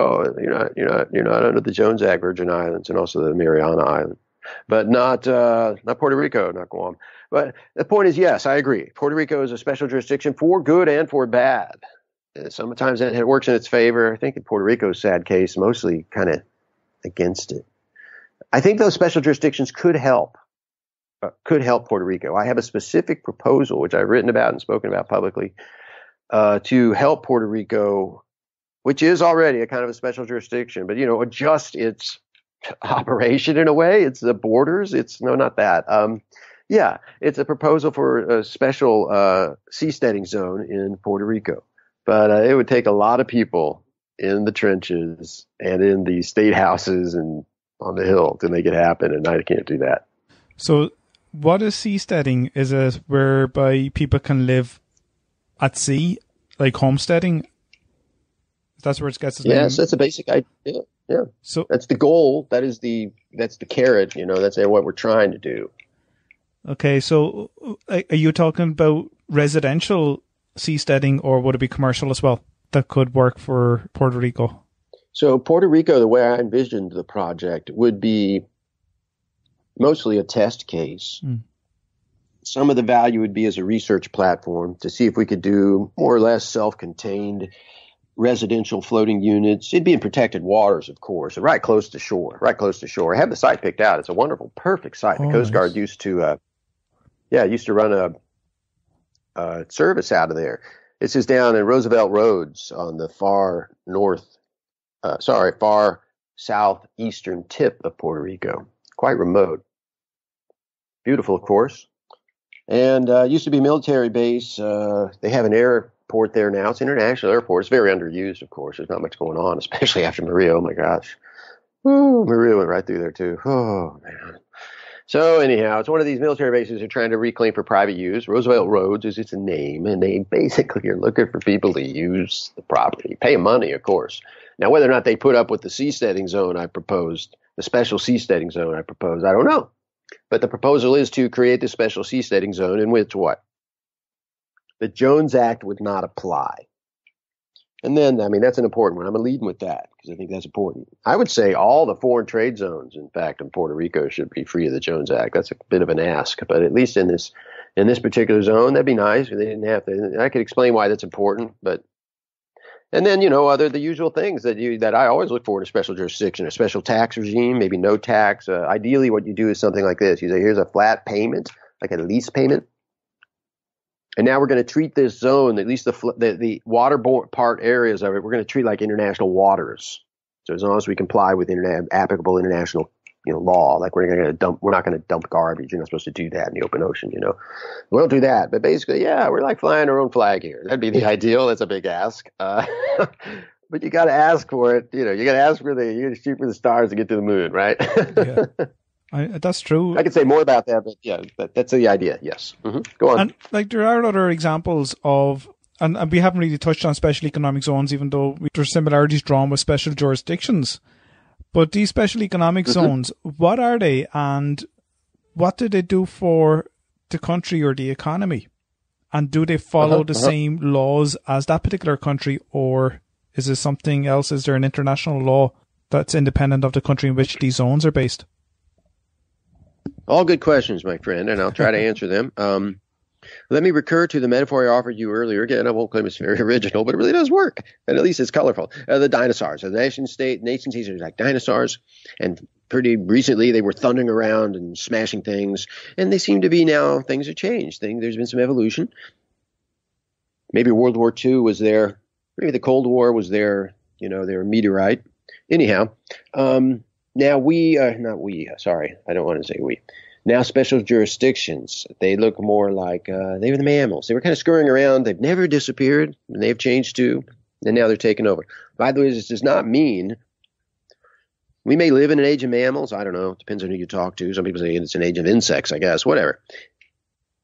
Speaker 3: you're not under the Jones Act, Virgin Islands, and also the Mariana Islands, but not Puerto Rico, not Guam. But the point is, yes, I agree. Puerto Rico is a special jurisdiction for good and for bad. Sometimes it works in its favor. I think in Puerto Rico's sad case, mostly kind of against it. I think those special jurisdictions could help Puerto Rico. I have a specific proposal, which I've written about and spoken about publicly, to help Puerto Rico, which is already a kind of a special jurisdiction, but, adjust its operation in a way. It's the borders. It's a proposal for a special seasteading zone in Puerto Rico. But it would take a lot of people in the trenches and in the state houses and on the hill to make it happen, and I can't do that.
Speaker 2: So what is seasteading? Is it whereby people can live at sea, like homesteading? That's where it gets its name?
Speaker 3: Yes, that's a basic idea. Yeah. So that's the goal. That's the carrot, that's what we're trying to do.
Speaker 2: Okay, so are you talking about residential seasteading, or would it be commercial as well that could work for Puerto Rico?
Speaker 3: So Puerto Rico, the way I envisioned the project, would be mostly a test case. Some of the value would be as a research platform to see if we could do more or less self-contained residential floating units. It'd be in protected waters, of course, right close to shore. I have the site picked out. It's a wonderful, perfect site. The Coast Guard used to run a service out of there. This is down in Roosevelt Roads on the far southeastern tip of Puerto Rico. Quite remote. Beautiful, of course. And used to be a military base. They have an airport there now. It's an international airport. It's very underused, of course. There's not much going on, especially after Maria. Oh, my gosh. Woo, Maria went right through there, too. Oh, man. So anyhow, it's one of these military bases they're trying to reclaim for private use. Roosevelt Roads is its name, and they basically are looking for people to use the property, pay money, of course. Now, whether or not they put up with the seasteading zone I proposed, the special seasteading zone I proposed, I don't know. But the proposal is to create this special seasteading zone in which what? The Jones Act would not apply. And then, that's an important one. I'm going to lead with that because I think that's important. I would say all the foreign trade zones, in fact, in Puerto Rico should be free of the Jones Act. That's a bit of an ask, but at least in this particular zone, that'd be nice. They didn't have to. I could explain why that's important, but and then the usual things that I always look for in a special jurisdiction, a special tax regime, maybe no tax. Ideally, what you do is something like this: you say, here's a flat payment, like a lease payment. And now we're going to treat this zone, at least the waterborne part areas of it, we're going to treat like international waters. So as long as we comply with applicable international law. Like we're not going to dump garbage. You're not supposed to do that in the open ocean. We don't do that. But basically, yeah, we're like flying our own flag here. That'd be the ideal. That's a big ask. But you got to ask for it. You got to ask you got to shoot for the stars to get to the moon, right?
Speaker 2: Yeah. That's true.
Speaker 3: I could say more about that, but yeah, that's the idea. Yes. Go on.
Speaker 2: And like there are other examples of, and we haven't really touched on special economic zones, even though there's similarities drawn with special jurisdictions. But these special economic zones, what are they, and what do they do for the country or the economy? And do they follow the same laws as that particular country, or is there something else? Is there an international law that's independent of the country in which these zones are based?
Speaker 3: All good questions, my friend, and I'll try to answer them. Let me recur to the metaphor I offered you earlier. Again, I won't claim it's very original, but it really does work, and at least it's colorful. The dinosaurs. The nation states are like dinosaurs, and pretty recently they were thundering around and smashing things, and they seem to be now, things have changed. There's been some evolution. Maybe World War II was there. Maybe the Cold War was there, their meteorite. Anyhow, now I don't want to say we. Now special jurisdictions, they look more like they were the mammals. They were kind of scurrying around. They've never disappeared, and they've changed too, and now they're taking over. By the way, this does not mean we may live in an age of mammals. I don't know. It depends on who you talk to. Some people say it's an age of insects, I guess, whatever.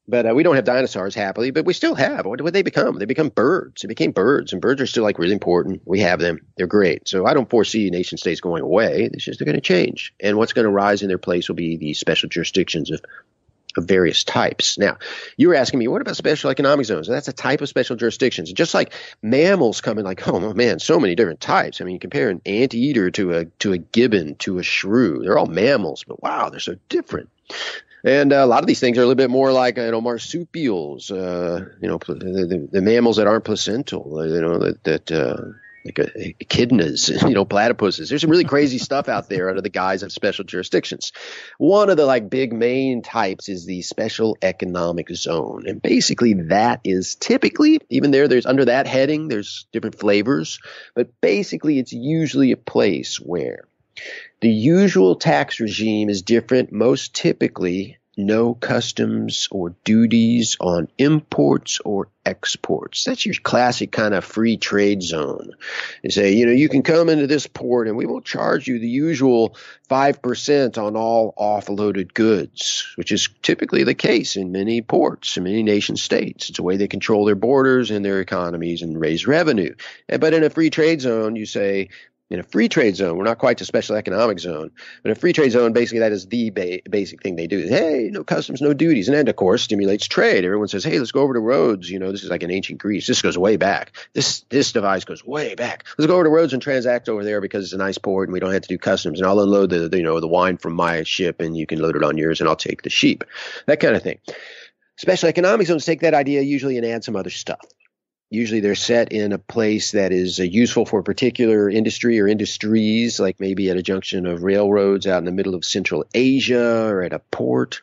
Speaker 3: But we don't have dinosaurs, happily, but we still have. What did they become? They become birds. They became birds, and birds are still really important. We have them. They're great. So I don't foresee nation states going away. It's just they're going to change. And what's going to rise in their place will be the special jurisdictions of various types. Now, you were asking me, what about special economic zones? That's a type of special jurisdictions. Just like mammals come in like, oh man, so many different types. I mean, you compare an anteater to a gibbon to a shrew. They're all mammals, but wow, they're so different. And a lot of these things are a little bit more like, marsupials, the mammals that aren't placental, like echidnas, platypuses. There's some really crazy stuff out there under the guise of special jurisdictions. One of the big main types is the special economic zone. And basically that is typically, even there's under that heading, there's different flavors, but basically it's usually a place where the usual tax regime is different, most typically no customs or duties on imports or exports. That's your classic kind of free trade zone. You say, you can come into this port and we will charge you the usual 5% on all offloaded goods, which is typically the case in many ports, in many nation states. It's a way they control their borders and their economies and raise revenue. But in a free trade zone, you say, in a free trade zone, we're not quite a special economic zone, but a free trade zone, basically that is the basic thing they do. Hey, no customs, no duties. And that, of course, stimulates trade. Everyone says, hey, let's go over to Rhodes. This is like in ancient Greece. This goes way back. This device goes way back. Let's go over to Rhodes and transact over there because it's a nice port and we don't have to do customs. And I'll unload the wine from my ship and you can load it on yours and I'll take the sheep. That kind of thing. Special economic zones take that idea usually and add some other stuff. Usually they're set in a place that is useful for a particular industry or industries, like maybe at a junction of railroads out in the middle of Central Asia or at a port.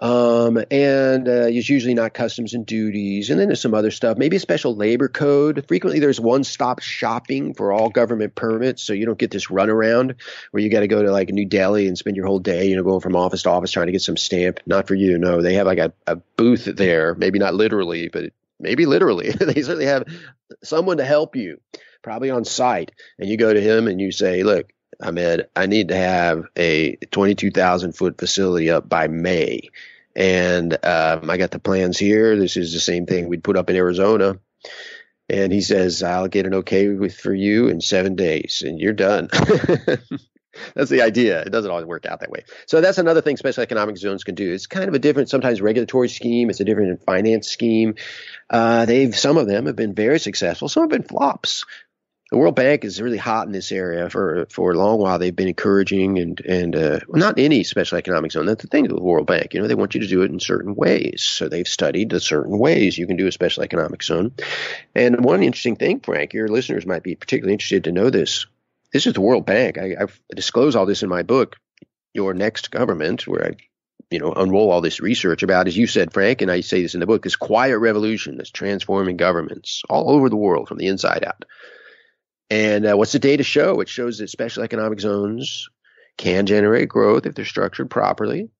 Speaker 3: And it's usually not customs and duties. And then there's some other stuff, maybe a special labor code. Frequently there's one-stop shopping for all government permits, so you don't get this runaround where you got to go to like New Delhi and spend your whole day, going from office to office trying to get some stamp. Not for you. No, they have like a booth there, maybe not literally, but maybe literally. They certainly have someone to help you, probably on site. And you go to him and you say, look, Ahmed, I need to have a 22,000-foot facility up by May. And I got the plans here. This is the same thing we'd put up in Arizona. And he says, I'll get an okay for you in 7 days. And you're done. That's the idea. It doesn't always work out that way. So that's another thing special economic zones can do. It's kind of a different, sometimes regulatory scheme. It's a different finance scheme. Some of them have been very successful. Some have been flops. The World Bank is really hot in this area for a long while. They've been encouraging and not any special economic zone. That's the thing with the World Bank. They want you to do it in certain ways. So they've studied the certain ways you can do a special economic zone. And one interesting thing, Frank, your listeners might be particularly interested to know this. This is the World Bank. I disclose all this in my book, Your Next Government, where I unroll all this research about, as you said, Frank, and I say this in the book, this quiet revolution that's transforming governments all over the world from the inside out. And what's the data show? It shows that special economic zones can generate growth if they're structured properly,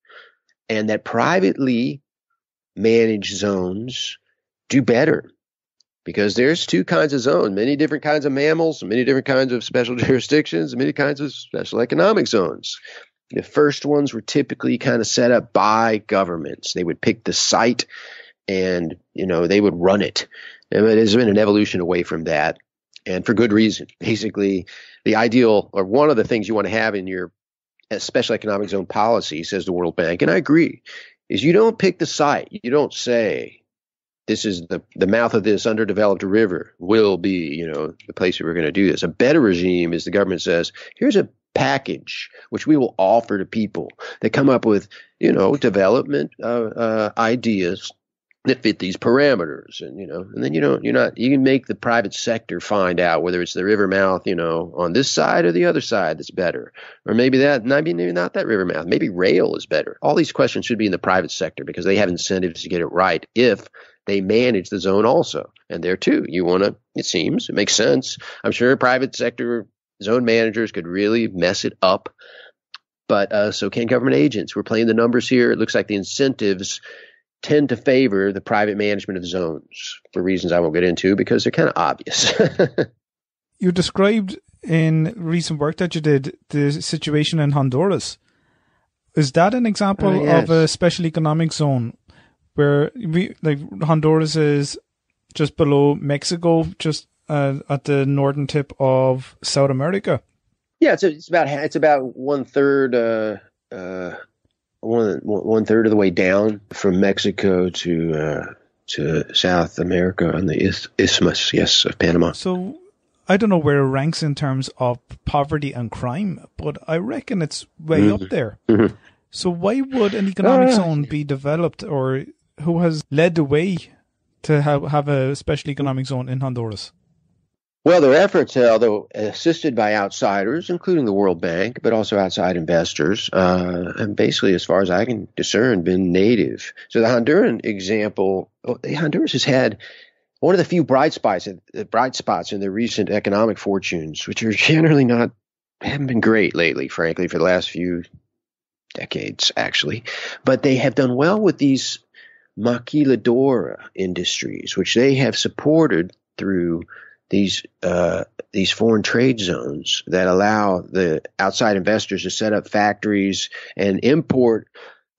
Speaker 3: and that privately managed zones do better. Because there's two kinds of zones, many different kinds of mammals, many different kinds of special jurisdictions, many kinds of special economic zones. The first ones were typically kind of set up by governments. They would pick the site and, they would run it. And there's been an evolution away from that, and for good reason. Basically, the ideal, or one of the things you want to have in your special economic zone policy, says the World Bank, and I agree, is you don't pick the site. You don't say, this is the mouth of this underdeveloped river will be, the place where we're going to do this. A better regime is the government says, here's a package which we will offer to people that come up with, development ideas that fit these parameters. And then you can make the private sector find out whether it's the river mouth, on this side or the other side that's better. Or maybe maybe not that river mouth. Maybe rail is better. All these questions should be in the private sector because they have incentives to get it right if they manage the zone also. And there too, it makes sense. I'm sure private sector zone managers could really mess it up. But so can government agents. We're playing the numbers here. It looks like the incentives tend to favor the private management of zones for reasons I won't get into because they're kind of obvious.
Speaker 2: You described in recent work that you did the situation in Honduras. Is that an example
Speaker 3: Yes.
Speaker 2: of a special economic zone where Honduras is just below Mexico, just at the northern tip of South America?
Speaker 3: Yeah, it's about one third of the way down from Mexico to South America on the isthmus, yes, of Panama.
Speaker 2: So I don't know where it ranks in terms of poverty and crime, but I reckon it's way up there.
Speaker 3: Mm-hmm.
Speaker 2: So why would an economic zone be developed, or who has led the way to have a special economic zone in Honduras?
Speaker 3: Well, their efforts, although assisted by outsiders, including the World Bank, but also outside investors, and basically, as far as I can discern, been native. So the Honduran example, Honduras has had one of the few bright spots in their recent economic fortunes, which are generally haven't been great lately, frankly, for the last few decades, actually. But they have done well with these maquiladora industries, which they have supported through these foreign trade zones that allow the outside investors to set up factories and import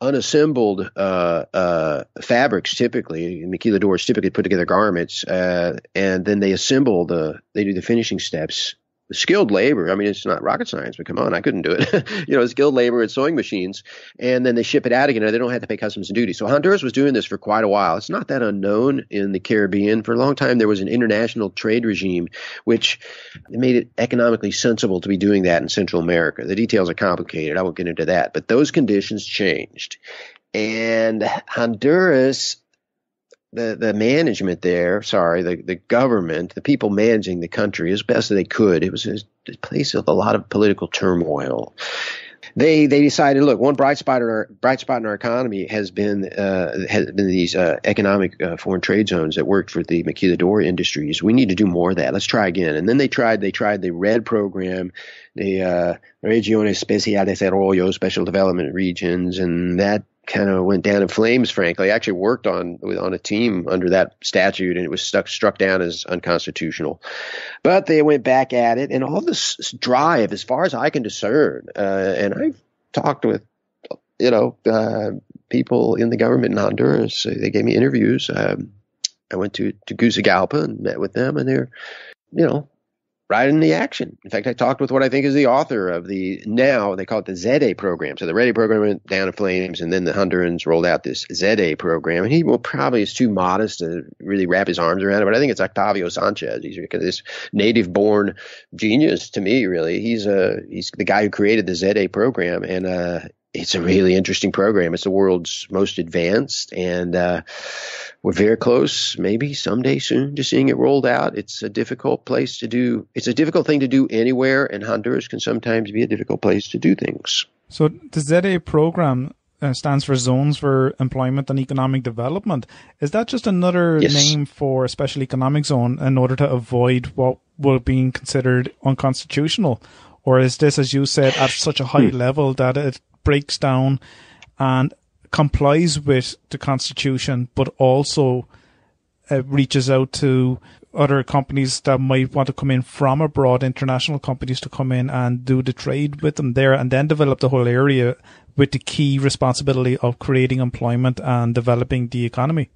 Speaker 3: unassembled fabrics. Typically, maquiladoras typically put together garments, and then they they do the finishing steps. Skilled labor. I mean, it's not rocket science, but come on, I couldn't do it. Skilled labor and sewing machines, and then they ship it out again. They don't have to pay customs and duty. So Honduras was doing this for quite a while. It's not that unknown in the Caribbean. For a long time, there was an international trade regime which made it economically sensible to be doing that in Central America. The details are complicated. I won't get into that, but those conditions changed, and Honduras. The management there, the government, the people managing the country as best as they could. It was a place of a lot of political turmoil. They decided, look, one bright spot in our economy has been these economic foreign trade zones that worked for the maquiladora industries. We need to do more of that. Let's try again. And then they tried the RED program, the Regiones Especial de Desarrollo, special development regions, and that kind of went down in flames, frankly. I actually worked on a team under that statute, and it was struck down as unconstitutional. But they went back at it, and all this drive, as far as I can discern, and I've talked with, people in the government in Honduras. They gave me interviews. I went to Tegucigalpa and met with them, and they're, right in the action. In fact, I talked with what I think is the author of now they call it the ZEDE program. So the REDE program went down in flames, and then the Hondurans rolled out this ZEDE program. And he probably is too modest to really wrap his arms around it, but I think it's Octavio Sanchez. He's this native-born genius to me, really. He's the guy who created the ZEDE program, and it's a really interesting program. It's the world's most advanced, and we're very close, maybe someday soon, to seeing it rolled out. It's a difficult place to do. It's a difficult thing to do anywhere, and Honduras can sometimes be a difficult place to do things.
Speaker 2: So the ZEDE program stands for Zones for Employment and Economic Development. Is that just another name for a special economic zone in order to avoid what will be considered unconstitutional? Or is this, as you said, at such a high level that it breaks down and complies with the Constitution, but also reaches out to other companies that might want to come in from abroad, international companies to come in and do the trade with them there, and then develop the whole area with the key responsibility of creating employment and developing the economy?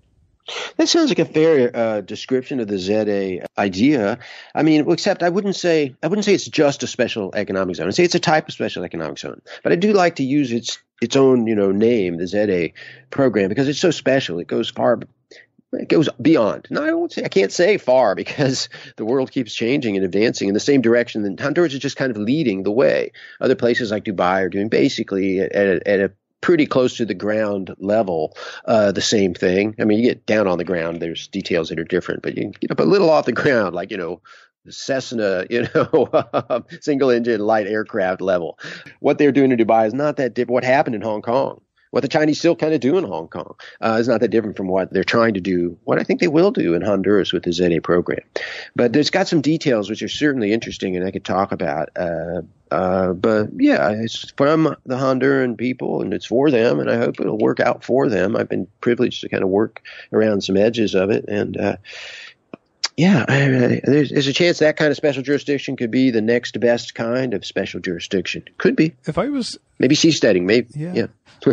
Speaker 3: That sounds like a fair description of the ZA idea. I mean, except I wouldn't say it's just a special economic zone. I'd say it's a type of special economic zone. But I do like to use its own, name, the ZA program, because it's so special. It goes beyond. No, I can't say far, because the world keeps changing and advancing in the same direction. And Honduras is just kind of leading the way. Other places like Dubai are doing basically at a pretty close to the ground level, the same thing. I mean, you get down on the ground, there's details that are different, but you can get up a little off the ground, like, Cessna, single engine light aircraft level. What they're doing in Dubai is not that different. What happened in Hong Kong, what the Chinese still kind of do in Hong Kong, is not that different from what they're trying to do, what I think they will do in Honduras with the ZA program. But there's got some details which are certainly interesting and I could talk about. But yeah, it's from the Honduran people and it's for them, and I hope it'll work out for them. I've been privileged to kind of work around some edges of it, and there's a chance that kind of special jurisdiction could be the next best kind of special jurisdiction. Could be.
Speaker 2: If I was
Speaker 3: maybe seasteading, maybe. Yeah.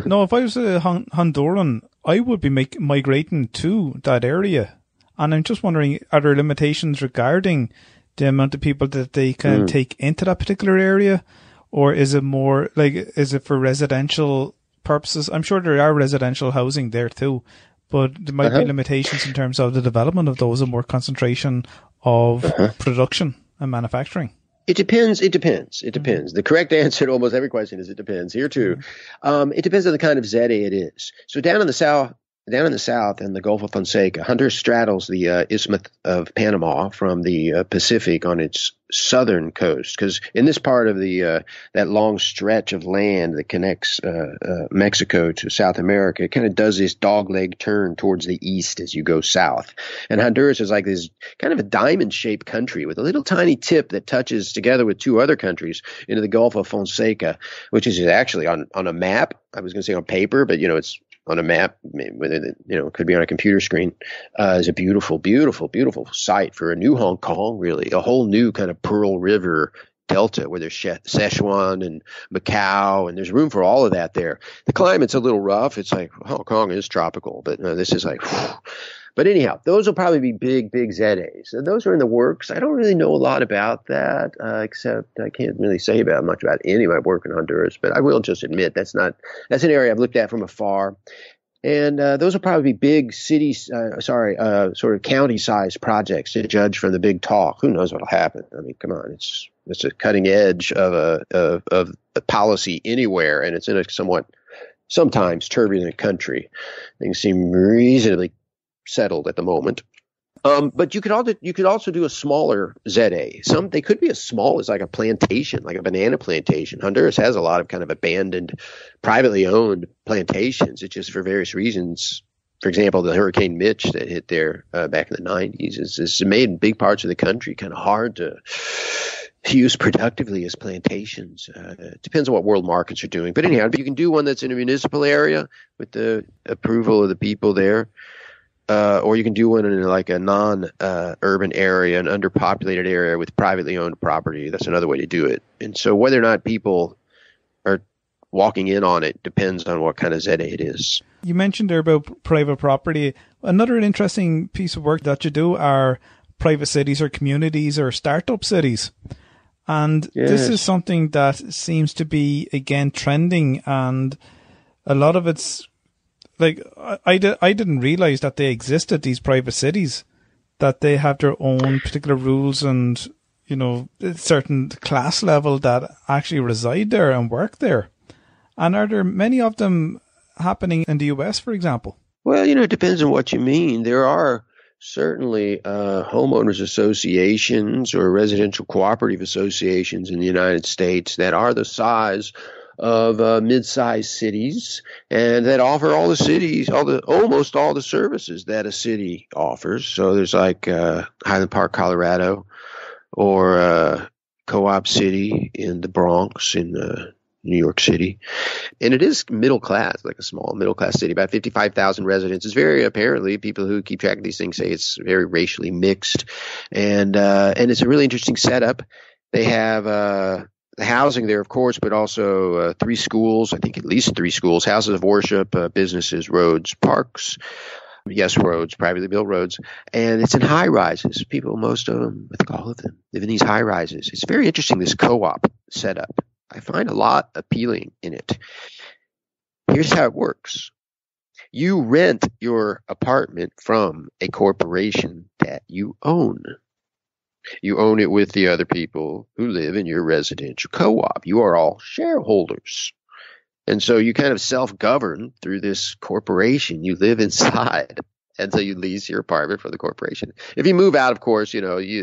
Speaker 2: No, if I was a Honduran, I would be migrating to that area, and I'm just wondering, are there limitations regarding the amount of people that they can take into that particular area, or is it more like, is it for residential purposes? I'm sure there are residential housing there too, but there might be limitations in terms of the development of those and more concentration of production and manufacturing.
Speaker 3: It depends. The correct answer to almost every question is it depends. Here too. It depends on the kind of ZA it is. So down in the south in the Gulf of Fonseca, Honduras straddles the Isthmus of Panama from the Pacific on its southern coast, because in this part of the that long stretch of land that connects Mexico to South America, it kind of does this dogleg turn towards the east as you go south. And Honduras is like this kind of a diamond-shaped country with a little tiny tip that touches together with two other countries into the Gulf of Fonseca, which is actually on a map. I was going to say on paper, but it's on a map, whether it could be on a computer screen, is a beautiful, beautiful, beautiful site for a new Hong Kong, really, a whole new kind of Pearl River Delta where there's Sichuan and Macau, and there's room for all of that there. The climate's a little rough. It's like Hong Kong is tropical, but this is like, but anyhow, those will probably be big, big ZAs. So those are in the works. I don't really know a lot about that, except I can't really say much about any of my work in Honduras, but I will just admit that's an area I've looked at from afar. And those will probably be big cities, sort of county-sized projects to judge from the big talk. Who knows what will happen? I mean, come on, it's a cutting edge of a policy anywhere, and it's in a sometimes turbulent country. Things seem reasonably settled at the moment. But you could also do a smaller ZA. They could be as small as like a plantation, like a banana plantation. Honduras has a lot of kind of abandoned, privately owned plantations. It's just for various reasons. For example, the Hurricane Mitch that hit there back in the 90s is made big parts of the country kind of hard to use productively as plantations. It depends on what world markets are doing. But anyhow, you can do one that's in a municipal area with the approval of the people there. Or you can do one in like a non-urban area, an underpopulated area with privately owned property. That's another way to do it. And so whether or not people are walking in on it depends on what kind of ZA it is.
Speaker 2: You mentioned there about private property. Another interesting piece of work that you do are private cities or communities or startup cities. And This is something that seems to be, again, trending, and a lot of it's like, I didn't realize that they existed, these private cities, that they have their own particular rules and, a certain class level that actually reside there and work there. And are there many of them happening in the US, for example?
Speaker 3: Well, it depends on what you mean. There are certainly homeowners associations or residential cooperative associations in the United States that are the size of mid-sized cities, and that offer almost all the services that a city offers. So there's like Highland Park, Colorado, or co-op city in the Bronx in New York City. And it is middle class, like a small middle class city, about 55,000 residents. It's very, apparently, people who keep track of these things say it's very racially mixed. And it's a really interesting setup. They have the housing there, of course, but also 3 schools, I think at least 3 schools, houses of worship, businesses, roads, parks. Yes, roads, privately built roads. And it's in high rises. People, most of them, I think all of them, live in these high rises. It's very interesting, this co-op setup. I find a lot appealing in it. Here's how it works. You rent your apartment from a corporation that you own. You own it with the other people who live in your residential co-op. You are all shareholders. And so you kind of self-govern through this corporation. You live inside. And so you lease your apartment for the corporation. If you move out, of course,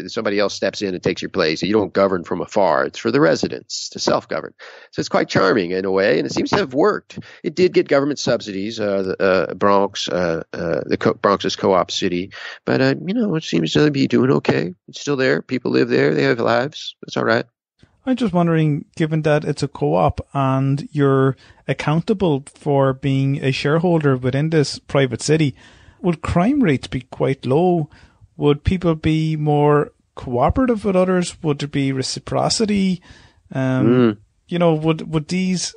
Speaker 3: somebody else steps in and takes your place. You don't govern from afar. It's for the residents to self-govern. So it's quite charming in a way, and it seems to have worked. It did get government subsidies, Bronx, Bronx's co-op city. But, it seems to be doing okay. It's still there. People live there. They have lives. It's all right.
Speaker 2: I'm just wondering, given that it's a co-op and you're accountable for being a shareholder within this private city, would crime rates be quite low? Would people be more cooperative with others? Would there be reciprocity? Would these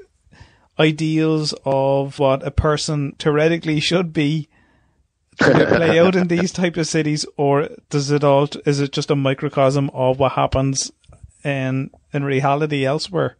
Speaker 2: ideals of what a person theoretically should be play out in these type of cities, or is it just a microcosm of what happens in reality elsewhere?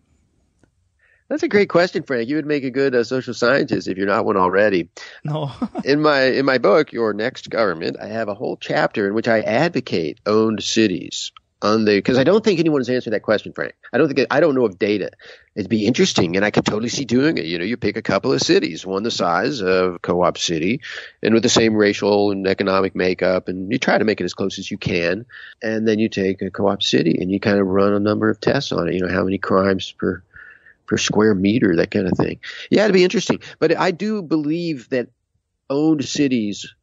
Speaker 3: That's a great question, Frank. You would make a good social scientist if you're not one already.
Speaker 2: No.
Speaker 3: In my book, Your Next Government, I have a whole chapter in which I advocate owned cities because I don't think anyone has answered that question, Frank. I don't know of data. It'd be interesting, and I could totally see doing it. You pick a couple of cities, one the size of Co-op City, and with the same racial and economic makeup, and you try to make it as close as you can, and then you take a Co-op City and you kind of run a number of tests on it. How many crimes per square meter, that kind of thing. Yeah, it'd be interesting. But I do believe that owned cities,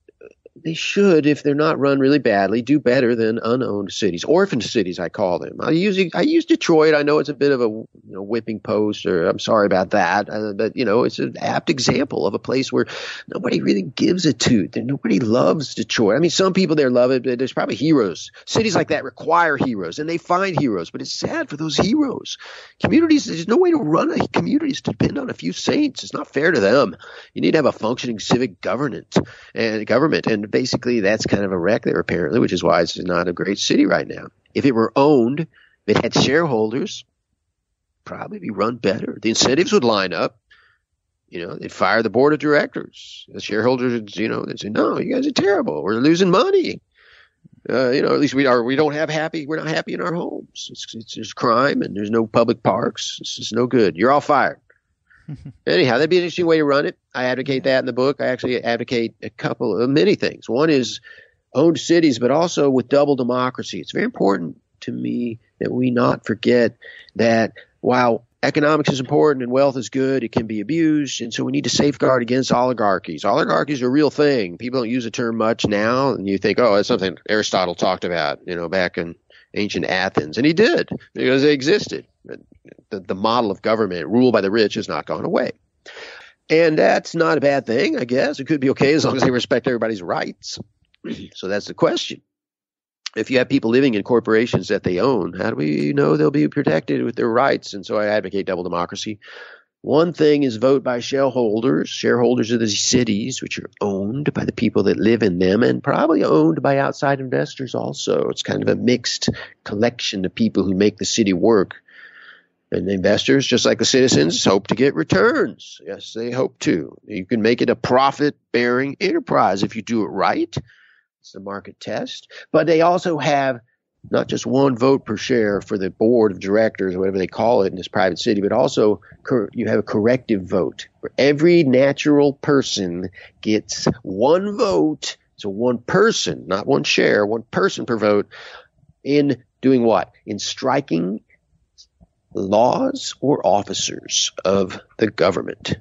Speaker 3: they should, if they're not run really badly, do better than unowned cities. Orphan cities, I call them. I use Detroit. I know it's a bit of a whipping post, or I'm sorry about that. But, it's an apt example of a place where nobody really gives a toot. Nobody loves Detroit. I mean, some people there love it, but there's probably heroes. Cities like that require heroes, and they find heroes. But it's sad for those heroes. Communities, there's no way to run a community to depend on a few saints. It's not fair to them. You need to have a functioning civic government. And basically, that's kind of a wreck there, apparently, which is why it's not a great city right now. If it were owned, if it had shareholders, probably be run better. The incentives would line up. They'd fire the board of directors. The shareholders would, they'd say, no, you guys are terrible. We're losing money. At least we're not happy in our homes. There's crime and there's no public parks. It's just no good. You're all fired. Anyhow, that'd be an interesting way to run it. I advocate that in the book. I actually advocate many things. One is owned cities, but also with double democracy. It's very important to me that we not forget that while economics is important and wealth is good, it can be abused. And so we need to safeguard against oligarchies. Oligarchies are a real thing. People don't use the term much now. And you think, oh, it's something Aristotle talked about, back in ancient Athens. And he did, because they existed. The model of government ruled by the rich has not gone away. And that's not a bad thing, I guess. It could be okay as long as they respect everybody's rights. So that's the question. If you have people living in corporations that they own, how do we know they'll be protected with their rights? And so I advocate double democracy. One thing is vote by shareholders of the cities, which are owned by the people that live in them and probably owned by outside investors also. It's kind of a mixed collection of people who make the city work. And the investors, just like the citizens, hope to get returns. Yes, they hope to. You can make it a profit-bearing enterprise if you do it right. It's the market test. But they also have not just one vote per share for the board of directors or whatever they call it in this private city, but also you have a corrective vote where every natural person gets one vote. So one person, not one share, one person per vote in doing what? In striking laws or officers of the government.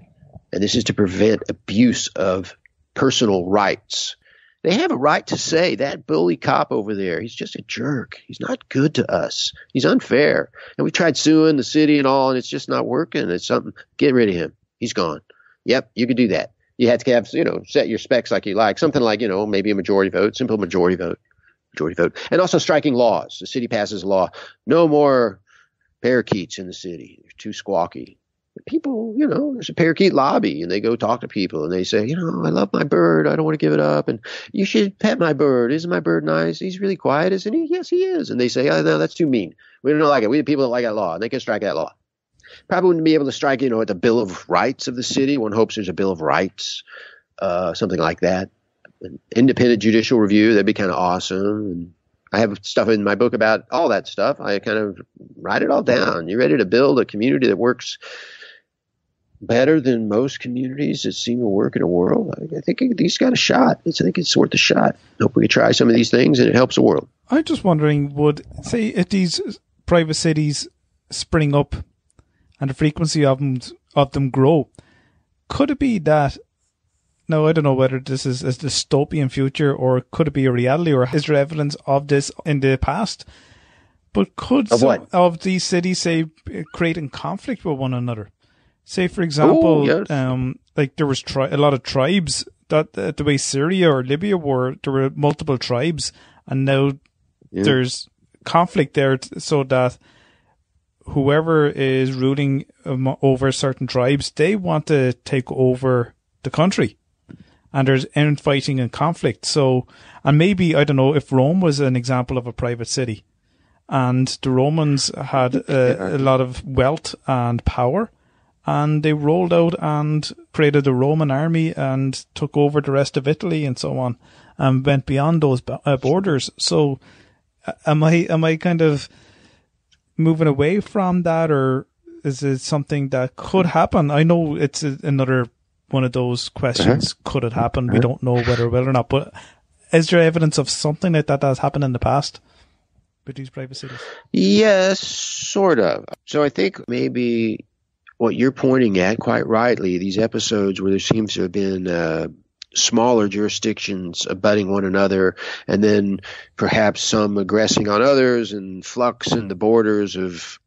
Speaker 3: And this is to prevent abuse of personal rights. They have a right to say that bully cop over there, he's just a jerk. He's not good to us. He's unfair. And we tried suing the city and all, and it's just not working. It's something. Get rid of him. He's gone. Yep, you could do that. You have to have, set your specs like you like. Something like, maybe a majority vote, simple majority vote. And also striking laws. The city passes a law. No more parakeets in the city. They're too squawky. People, there's a parakeet lobby, and they go talk to people, and they say, I love my bird. I don't want to give it up. And you should pet my bird. Isn't my bird nice? He's really quiet, isn't he? Yes, he is. And they say, oh, no, that's too mean. We don't like it. We the people don't like that law. And they can strike that law. Probably wouldn't be able to strike, at the Bill of Rights of the city. One hopes there's a Bill of Rights, something like that. An independent judicial review, that'd be kind of awesome. And I have stuff in my book about all that stuff. I kind of write it all down. You ready to build a community that works better than most communities that seem to work in the world? I think these got a shot. I think it's worth a shot. Hope we can try some of these things and it helps the world.
Speaker 2: I'm just wondering, say if these private cities spring up and the frequency of them grow, could it be that, now I don't know whether this is a dystopian future or could it be a reality, or is there evidence of this in the past? But could some of these cities, say, creating conflict with one another? Say, for example, yes. Like there was a lot of tribes that the way Syria or Libya were, there were multiple tribes, and now there's conflict there, so that whoever is ruling over certain tribes, they want to take over the country, and there's infighting and conflict. So, and maybe, I don't know, if Rome was an example of a private city, and the Romans had a lot of wealth and power, and they rolled out and created a Roman army and took over the rest of Italy and so on, and went beyond those borders. So am I kind of moving away from that, or is it something that could happen? I know it's another one of those questions. Could it happen? We don't know whether it will or not, but is there evidence of something like that has happened in the past with these private cities?
Speaker 3: Yes, sort of. So I think maybe what you're pointing at, quite rightly, these episodes where there seems to have been smaller jurisdictions abutting one another, and then perhaps some aggressing on others, and flux in the borders of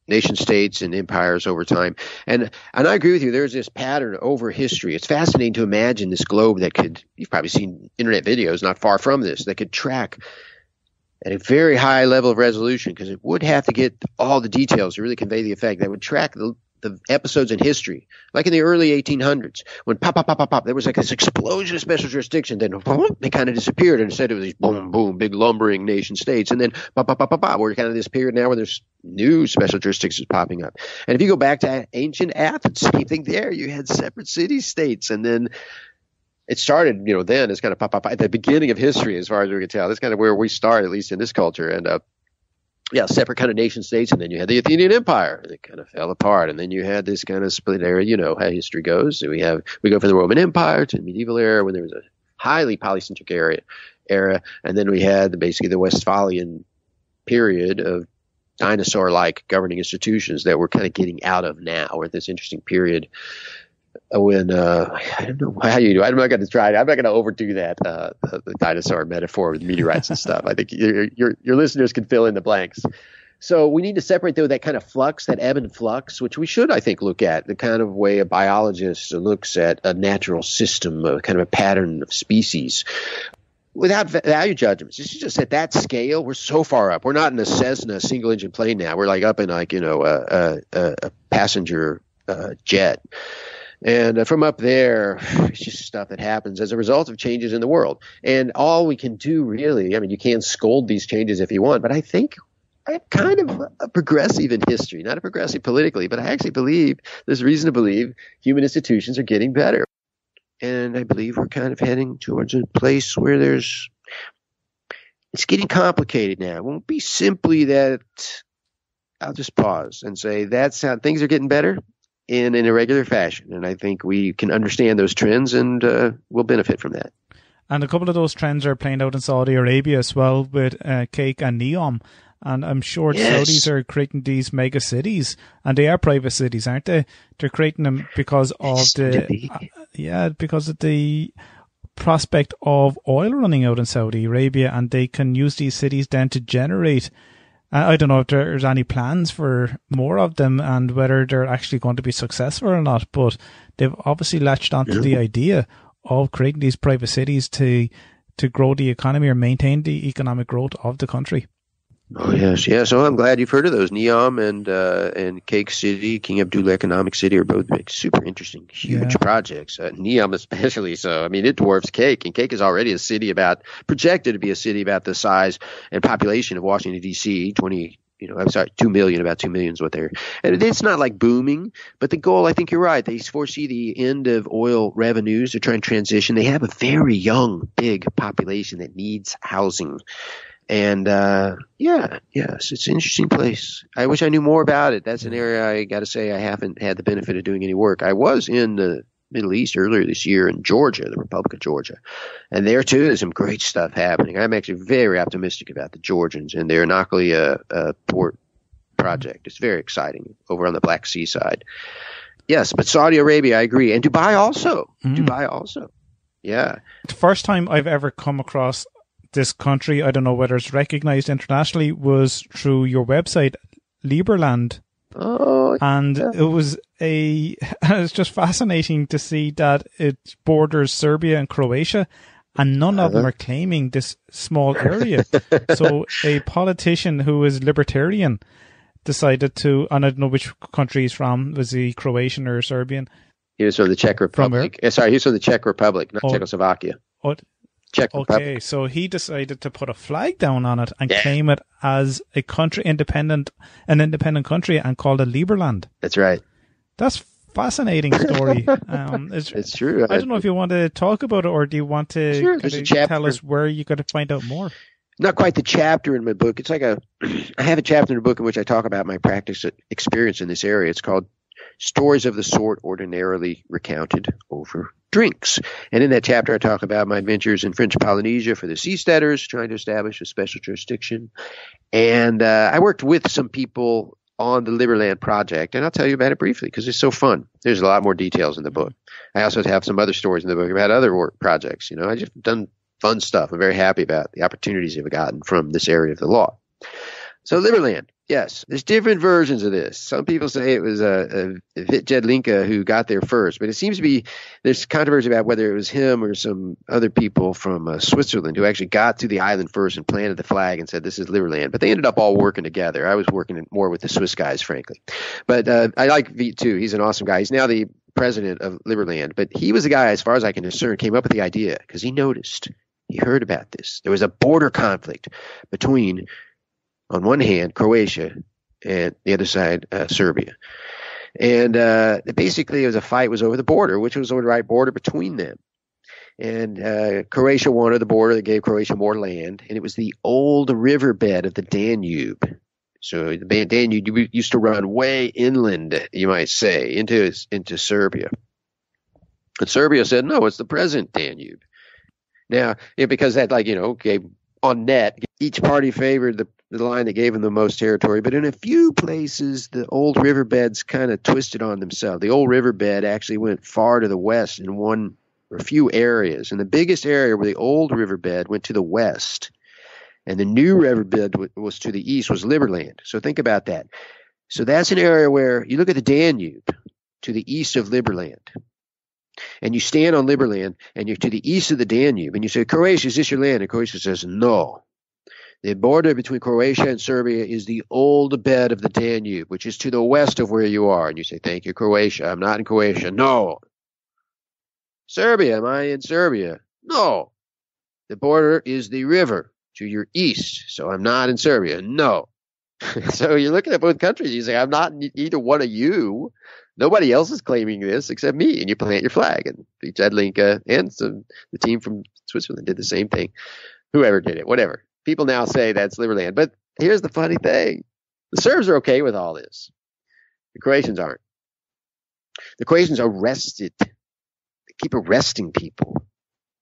Speaker 3: nation states and empires over time. And I agree with you. There's this pattern over history. It's fascinating to imagine this globe that could, you've probably seen internet videos not far from this, that could track at a very high level of resolution, because it would have to get all the details to really convey the effect. That would track the episodes in history, like in the early 1800s, when pop, there was like this explosion of special jurisdiction, then they kind of disappeared, and instead it was these boom, boom, big lumbering nation states, and then we're kind of this period now where there's new special jurisdictions popping up. And if you go back to ancient Athens, same thing there. You had separate city-states, and then it started, then it's kind of pop at the beginning of history, as far as we can tell. That's kind of where we start, at least in this culture, and separate kind of nation states, and then you had the Athenian Empire, and it kind of fell apart, and then you had this kind of split area. How history goes. So we go from the Roman Empire to the medieval era, when there was a highly polycentric era, and then we had basically the Westphalian period of dinosaur-like governing institutions that we're kind of getting out of now. We're at this interesting period when I don't know how you do. I'm not going to try it. I'm not going to overdo that the dinosaur metaphor with meteorites and stuff. I think your listeners can fill in the blanks. So we need to separate, though, that kind of flux, that ebb and flux, which we should, I think, look at, the kind of way a biologist looks at a natural system, a kind of a pattern of species, without value judgments. It's just at that scale, we're so far up. We're not in a Cessna single-engine plane now. We're like up in a passenger jet. And from up there, it's just stuff that happens as a result of changes in the world. And all we can do, really, you can scold these changes if you want, but I think I'm kind of a progressive in history, not a progressive politically, but I actually believe, there's reason to believe, human institutions are getting better. And I believe we're kind of heading towards a place where it's getting complicated now. It won't be simply that. I'll just pause and say that's how things are getting better. In a regular fashion. And I think we can understand those trends, and we'll benefit from that.
Speaker 2: And a couple of those trends are playing out in Saudi Arabia as well, with Cake and Neom. And I'm sure the Saudis are creating these mega cities, and they are private cities, aren't they? They're creating them because of the prospect of oil running out in Saudi Arabia, and they can use these cities then to generate. I don't know if there's any plans for more of them and whether they're actually going to be successful or not, but they've obviously latched onto the idea of creating these private cities to grow the economy or maintain the economic growth of the country.
Speaker 3: Oh, yes. Yeah. So I'm glad you've heard of those. Neom and Cake City, King Abdullah Economic City are both super interesting, huge projects. Neom especially so. I mean, it dwarfs Cake, and Cake is already a city projected to be a city about the size and population of Washington, D.C., 2 million, about 2 million is what they're, and it's not like booming, but the goal, I think you're right. They foresee the end of oil revenues. They're trying to transition. They have a very young, big population that needs housing. And, yes, it's an interesting place. I wish I knew more about it. That's an area I got to say I haven't had the benefit of doing any work. I was in the Middle East earlier this year in Georgia, the Republic of Georgia. And there, too, there's some great stuff happening. I'm actually very optimistic about the Georgians and their Nakhlia port project. It's very exciting over on the Black Sea side. Yes, but Saudi Arabia, I agree. And Dubai also. Yeah.
Speaker 2: The first time I've ever come across this country, I don't know whether it's recognized internationally, was through your website, Liberland.
Speaker 3: Oh,
Speaker 2: and it was it's just fascinating to see that it borders Serbia and Croatia, and none of them are claiming this small area. So a politician who is libertarian decided to, and I don't know which country he's from, was he Croatian or Serbian?
Speaker 3: He was from the Czech Republic. Sorry, he was from the Czech Republic, not Czechoslovakia. Czech Republic.
Speaker 2: Okay, so he decided to put a flag down on it and claim it as an independent country and called it Liberland.
Speaker 3: That's right.
Speaker 2: That's a fascinating story.
Speaker 3: It's true.
Speaker 2: I don't know if you want to talk about it, or do you want to tell us where you got to find out more?
Speaker 3: Not quite the chapter in my book. It's like I have a chapter in the book in which I talk about my practice experience in this area. It's called Stories of the Sort Ordinarily Recounted Over Drinks. And in that chapter, I talk about my adventures in French Polynesia for the seasteaders, trying to establish a special jurisdiction. And I worked with some people on the Liberland project, and I'll tell you about it briefly because it's so fun. There's a lot more details in the book. I also have some other stories in the book about other work projects. I just done fun stuff. I'm very happy about the opportunities I've gotten from this area of the law. So Liberland. Yes, there's different versions of this. Some people say it was Jedlinka who got there first, but it seems to be there's controversy about whether it was him or some other people from Switzerland who actually got to the island first and planted the flag and said this is Liberland. But they ended up all working together. I was working more with the Swiss guys, frankly. But I like Veit too. He's an awesome guy. He's now the president of Liberland. But he was the guy, as far as I can discern, came up with the idea because he noticed, he heard about this. There was a border conflict between, on one hand, Croatia, and the other side, Serbia. And basically, it was a fight was over the border, which was the right border between them. And Croatia wanted the border that gave Croatia more land, and it was the old riverbed of the Danube. So the Danube used to run way inland, you might say, into Serbia. And Serbia said, no, it's the present Danube. Now, because that, gave on net, each party favored the line that gave them the most territory. But in a few places, the old riverbeds kind of twisted on themselves. The old riverbed actually went far to the west in one or a few areas. And the biggest area where the old riverbed went to the west and the new riverbed was to the east was Liberland. So think about that. So that's an area where you look at the Danube to the east of Liberland. And you stand on Liberland and you're to the east of the Danube and you say, Croatia, is this your land? And Croatia says, no. The border between Croatia and Serbia is the old bed of the Danube, which is to the west of where you are. And you say, thank you, Croatia. I'm not in Croatia. No. Serbia, am I in Serbia? No. The border is the river to your east, so I'm not in Serbia. No. So you're looking at both countries. You say, I'm not in either one of you. Nobody else is claiming this except me. And you plant your flag. And Jedlinka and the team from Switzerland did the same thing. Whoever did it, whatever. People now say that's Liberland. But here's the funny thing. The Serbs are okay with all this. The Croatians aren't. The Croatians are arrested. They keep arresting people.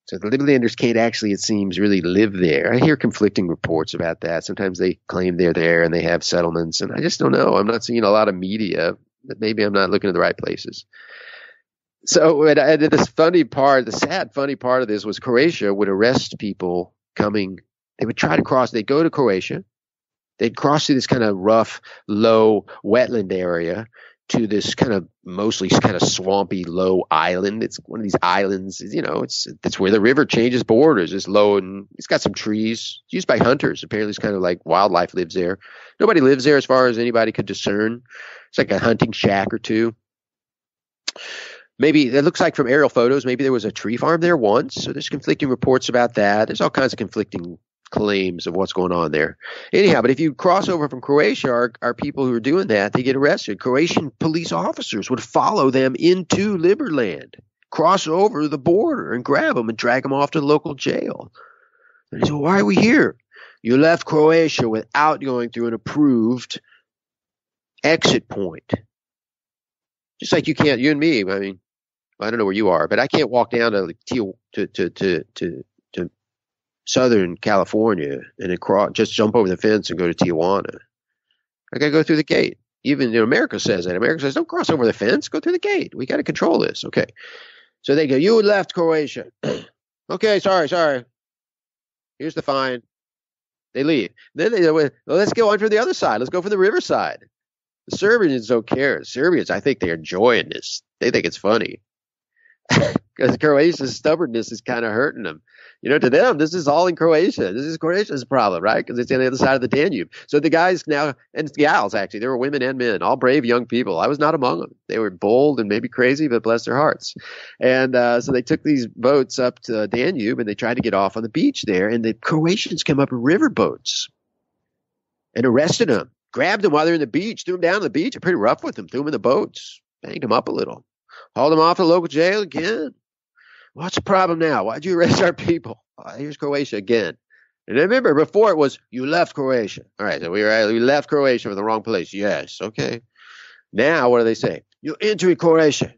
Speaker 3: So the Liberlanders can't actually, it seems, really live there. I hear conflicting reports about that. Sometimes they claim they're there and they have settlements. And I just don't know. I'm not seeing a lot of media. But maybe I'm not looking at the right places. So and this funny part, the sad funny part of this was Croatia would arrest people coming. They would try to cross. They'd go to Croatia. They'd cross through this kind of rough, low wetland area to this kind of mostly kind of swampy, low island. It's one of these islands, that's where the river changes borders. It's low and it's got some trees. It's used by hunters. Apparently it's kind of like wildlife lives there. Nobody lives there as far as anybody could discern. It's like a hunting shack or two. Maybe it looks like from aerial photos, maybe there was a tree farm there once. So there's conflicting reports about that. There's all kinds of conflicting claims of what's going on there. Anyhow, but if you cross over from Croatia, our people who are doing that, they get arrested. Croatian police officers would follow them into Liberland, cross over the border and grab them and drag them off to the local jail. And he said, why are we here? You left Croatia without going through an approved exit point. Just like you can't, you and me, I mean, I don't know where you are, but I can't walk down to Southern California and then just jump over the fence and go to Tijuana. I got to go through the gate. Even America says that. America says, don't cross over the fence. Go through the gate. We got to control this. Okay. So they go, you left Croatia. Okay, sorry. Here's the fine. They leave. Then they go, well, let's go on for the other side. Let's go for the riverside. The Serbians don't care. Serbians, I think they're enjoying this. They think it's funny. Because Croatia's stubbornness is kind of hurting them. To them, this is all in Croatia. This is Croatia's problem, right? Because it's on the other side of the Danube. So the guys now, and gals actually, there were women and men, all brave young people. I was not among them. They were bold and maybe crazy, but bless their hearts. And so they took these boats up to the Danube and they tried to get off on the beach there. And the Croatians came up in river boats and arrested them, grabbed them while they're in the beach, threw them down on the beach. They're pretty rough with them, threw them in the boats, banged them up a little, hauled them off to the local jail again. What's the problem now? Why'd you arrest our people? Here's Croatia again. And remember, before it was, you left Croatia. All right, so we left Croatia for the wrong place. Yes, okay. Now, what do they say? You're entering Croatia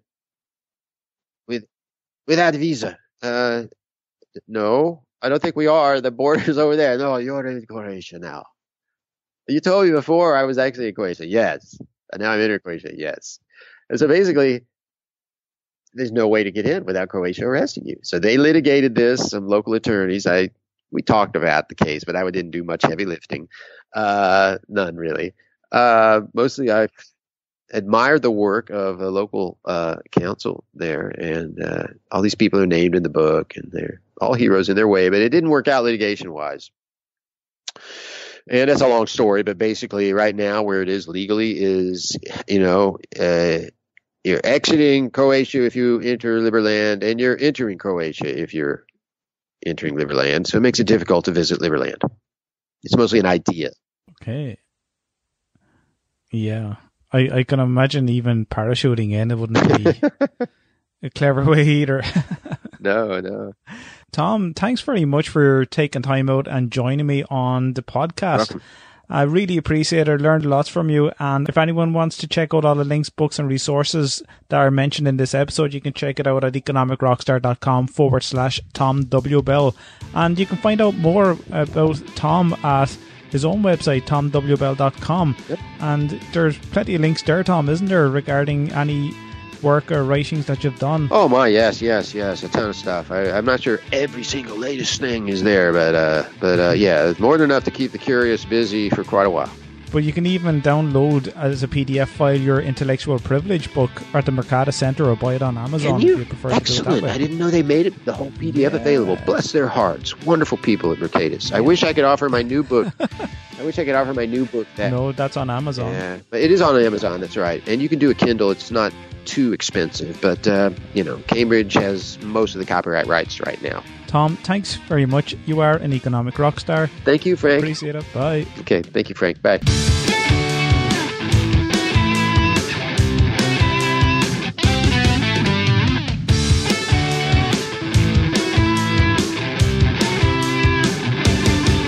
Speaker 3: without a visa. No, I don't think we are. The border's over there. No, you're in Croatia now. You told me before I was actually in Croatia. Yes. And now I'm in Croatia. Yes. And so basically, there's no way to get in without Croatia arresting you. So they litigated this, some local attorneys. We talked about the case, but I didn't do much heavy lifting. None really. Mostly I admired the work of a local council there, and all these people are named in the book, and they're all heroes in their way, but it didn't work out litigation-wise. And that's a long story, but basically right now where it is legally is, you're exiting Croatia if you enter Liberland, and you're entering Croatia if you're entering Liberland. So it makes it difficult to visit Liberland. It's mostly an idea.
Speaker 2: Okay. Yeah. I can imagine even parachuting in. It wouldn't be a clever way either.
Speaker 3: No.
Speaker 2: Tom, thanks very much for taking time out and joining me on the podcast.
Speaker 3: Welcome.
Speaker 2: I really appreciate it. I learned lots from you. And if anyone wants to check out all the links, books and resources that are mentioned in this episode, you can check it out at economicrockstar.com/Tom W. Bell. And you can find out more about Tom at his own website, tomwbell.com.
Speaker 3: Yep.
Speaker 2: And there's plenty of links there, Tom, isn't there, regarding any work or writings that you've done?
Speaker 3: Oh my, yes, a ton of stuff. I'm not sure every single latest thing is there, but yeah, it's more than enough to keep the curious busy for quite a while.
Speaker 2: But you can even download as a PDF file your intellectual privilege book at the Mercator Center or buy it on Amazon if you prefer to do it that way.
Speaker 3: I didn't know they made it the whole PDF available. Bless their hearts. Wonderful people at Mercatus. I wish I could offer my new book.
Speaker 2: No, that's on Amazon.
Speaker 3: Yeah, but it is on Amazon, that's right. And you can do a Kindle. It's not too expensive, but Cambridge has most of the copyright rights right now.
Speaker 2: Tom, thanks very much. You are an economic rock star.
Speaker 3: Thank you, Frank.
Speaker 2: Appreciate it. Bye.
Speaker 3: Okay, thank you, Frank. Bye.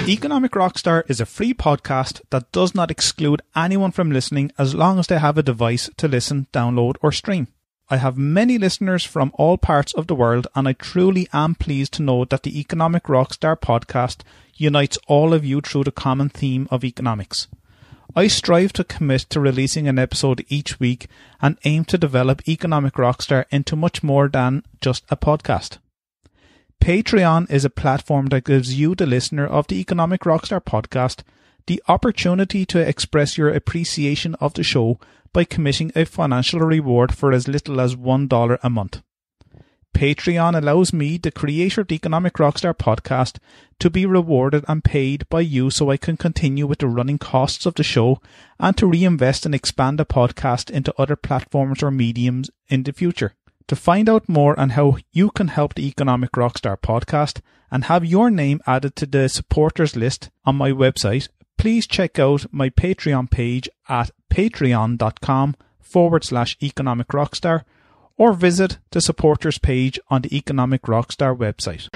Speaker 2: Economic Rockstar is a free podcast that does not exclude anyone from listening as long as they have a device to listen, download or stream. I have many listeners from all parts of the world, and I truly am pleased to know that the Economic Rockstar podcast unites all of you through the common theme of economics. I strive to commit to releasing an episode each week and aim to develop Economic Rockstar into much more than just a podcast. Patreon is a platform that gives you, the listener of the Economic Rockstar podcast, the opportunity to express your appreciation of the show by committing a financial reward for as little as $1 a month. Patreon allows me, the creator of the Economic Rockstar podcast, to be rewarded and paid by you so I can continue with the running costs of the show and to reinvest and expand the podcast into other platforms or mediums in the future. To find out more on how you can help the Economic Rockstar podcast and have your name added to the supporters list on my website, please check out my Patreon page at patreon.com/Economic Rockstar or visit the supporters page on the Economic Rockstar website.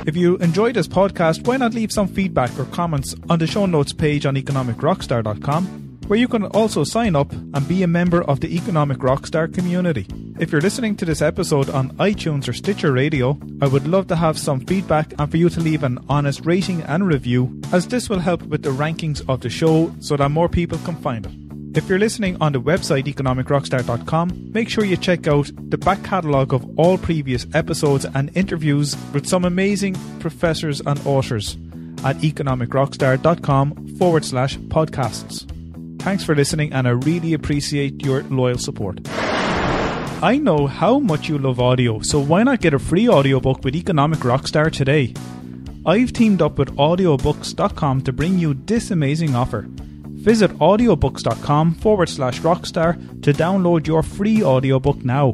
Speaker 2: If you enjoyed this podcast, why not leave some feedback or comments on the show notes page on economicrockstar.com, where you can also sign up and be a member of the Economic Rockstar community. If you're listening to this episode on iTunes or Stitcher Radio, I would love to have some feedback and for you to leave an honest rating and review, as this will help with the rankings of the show so that more people can find it. If you're listening on the website economicrockstar.com, make sure you check out the back catalogue of all previous episodes and interviews with some amazing professors and authors at economicrockstar.com/podcasts. Thanks for listening, and I really appreciate your loyal support. I know how much you love audio, so why not get a free audiobook with Economic Rockstar today? I've teamed up with audiobooks.com to bring you this amazing offer. Visit audiobooks.com/rockstar to download your free audiobook now.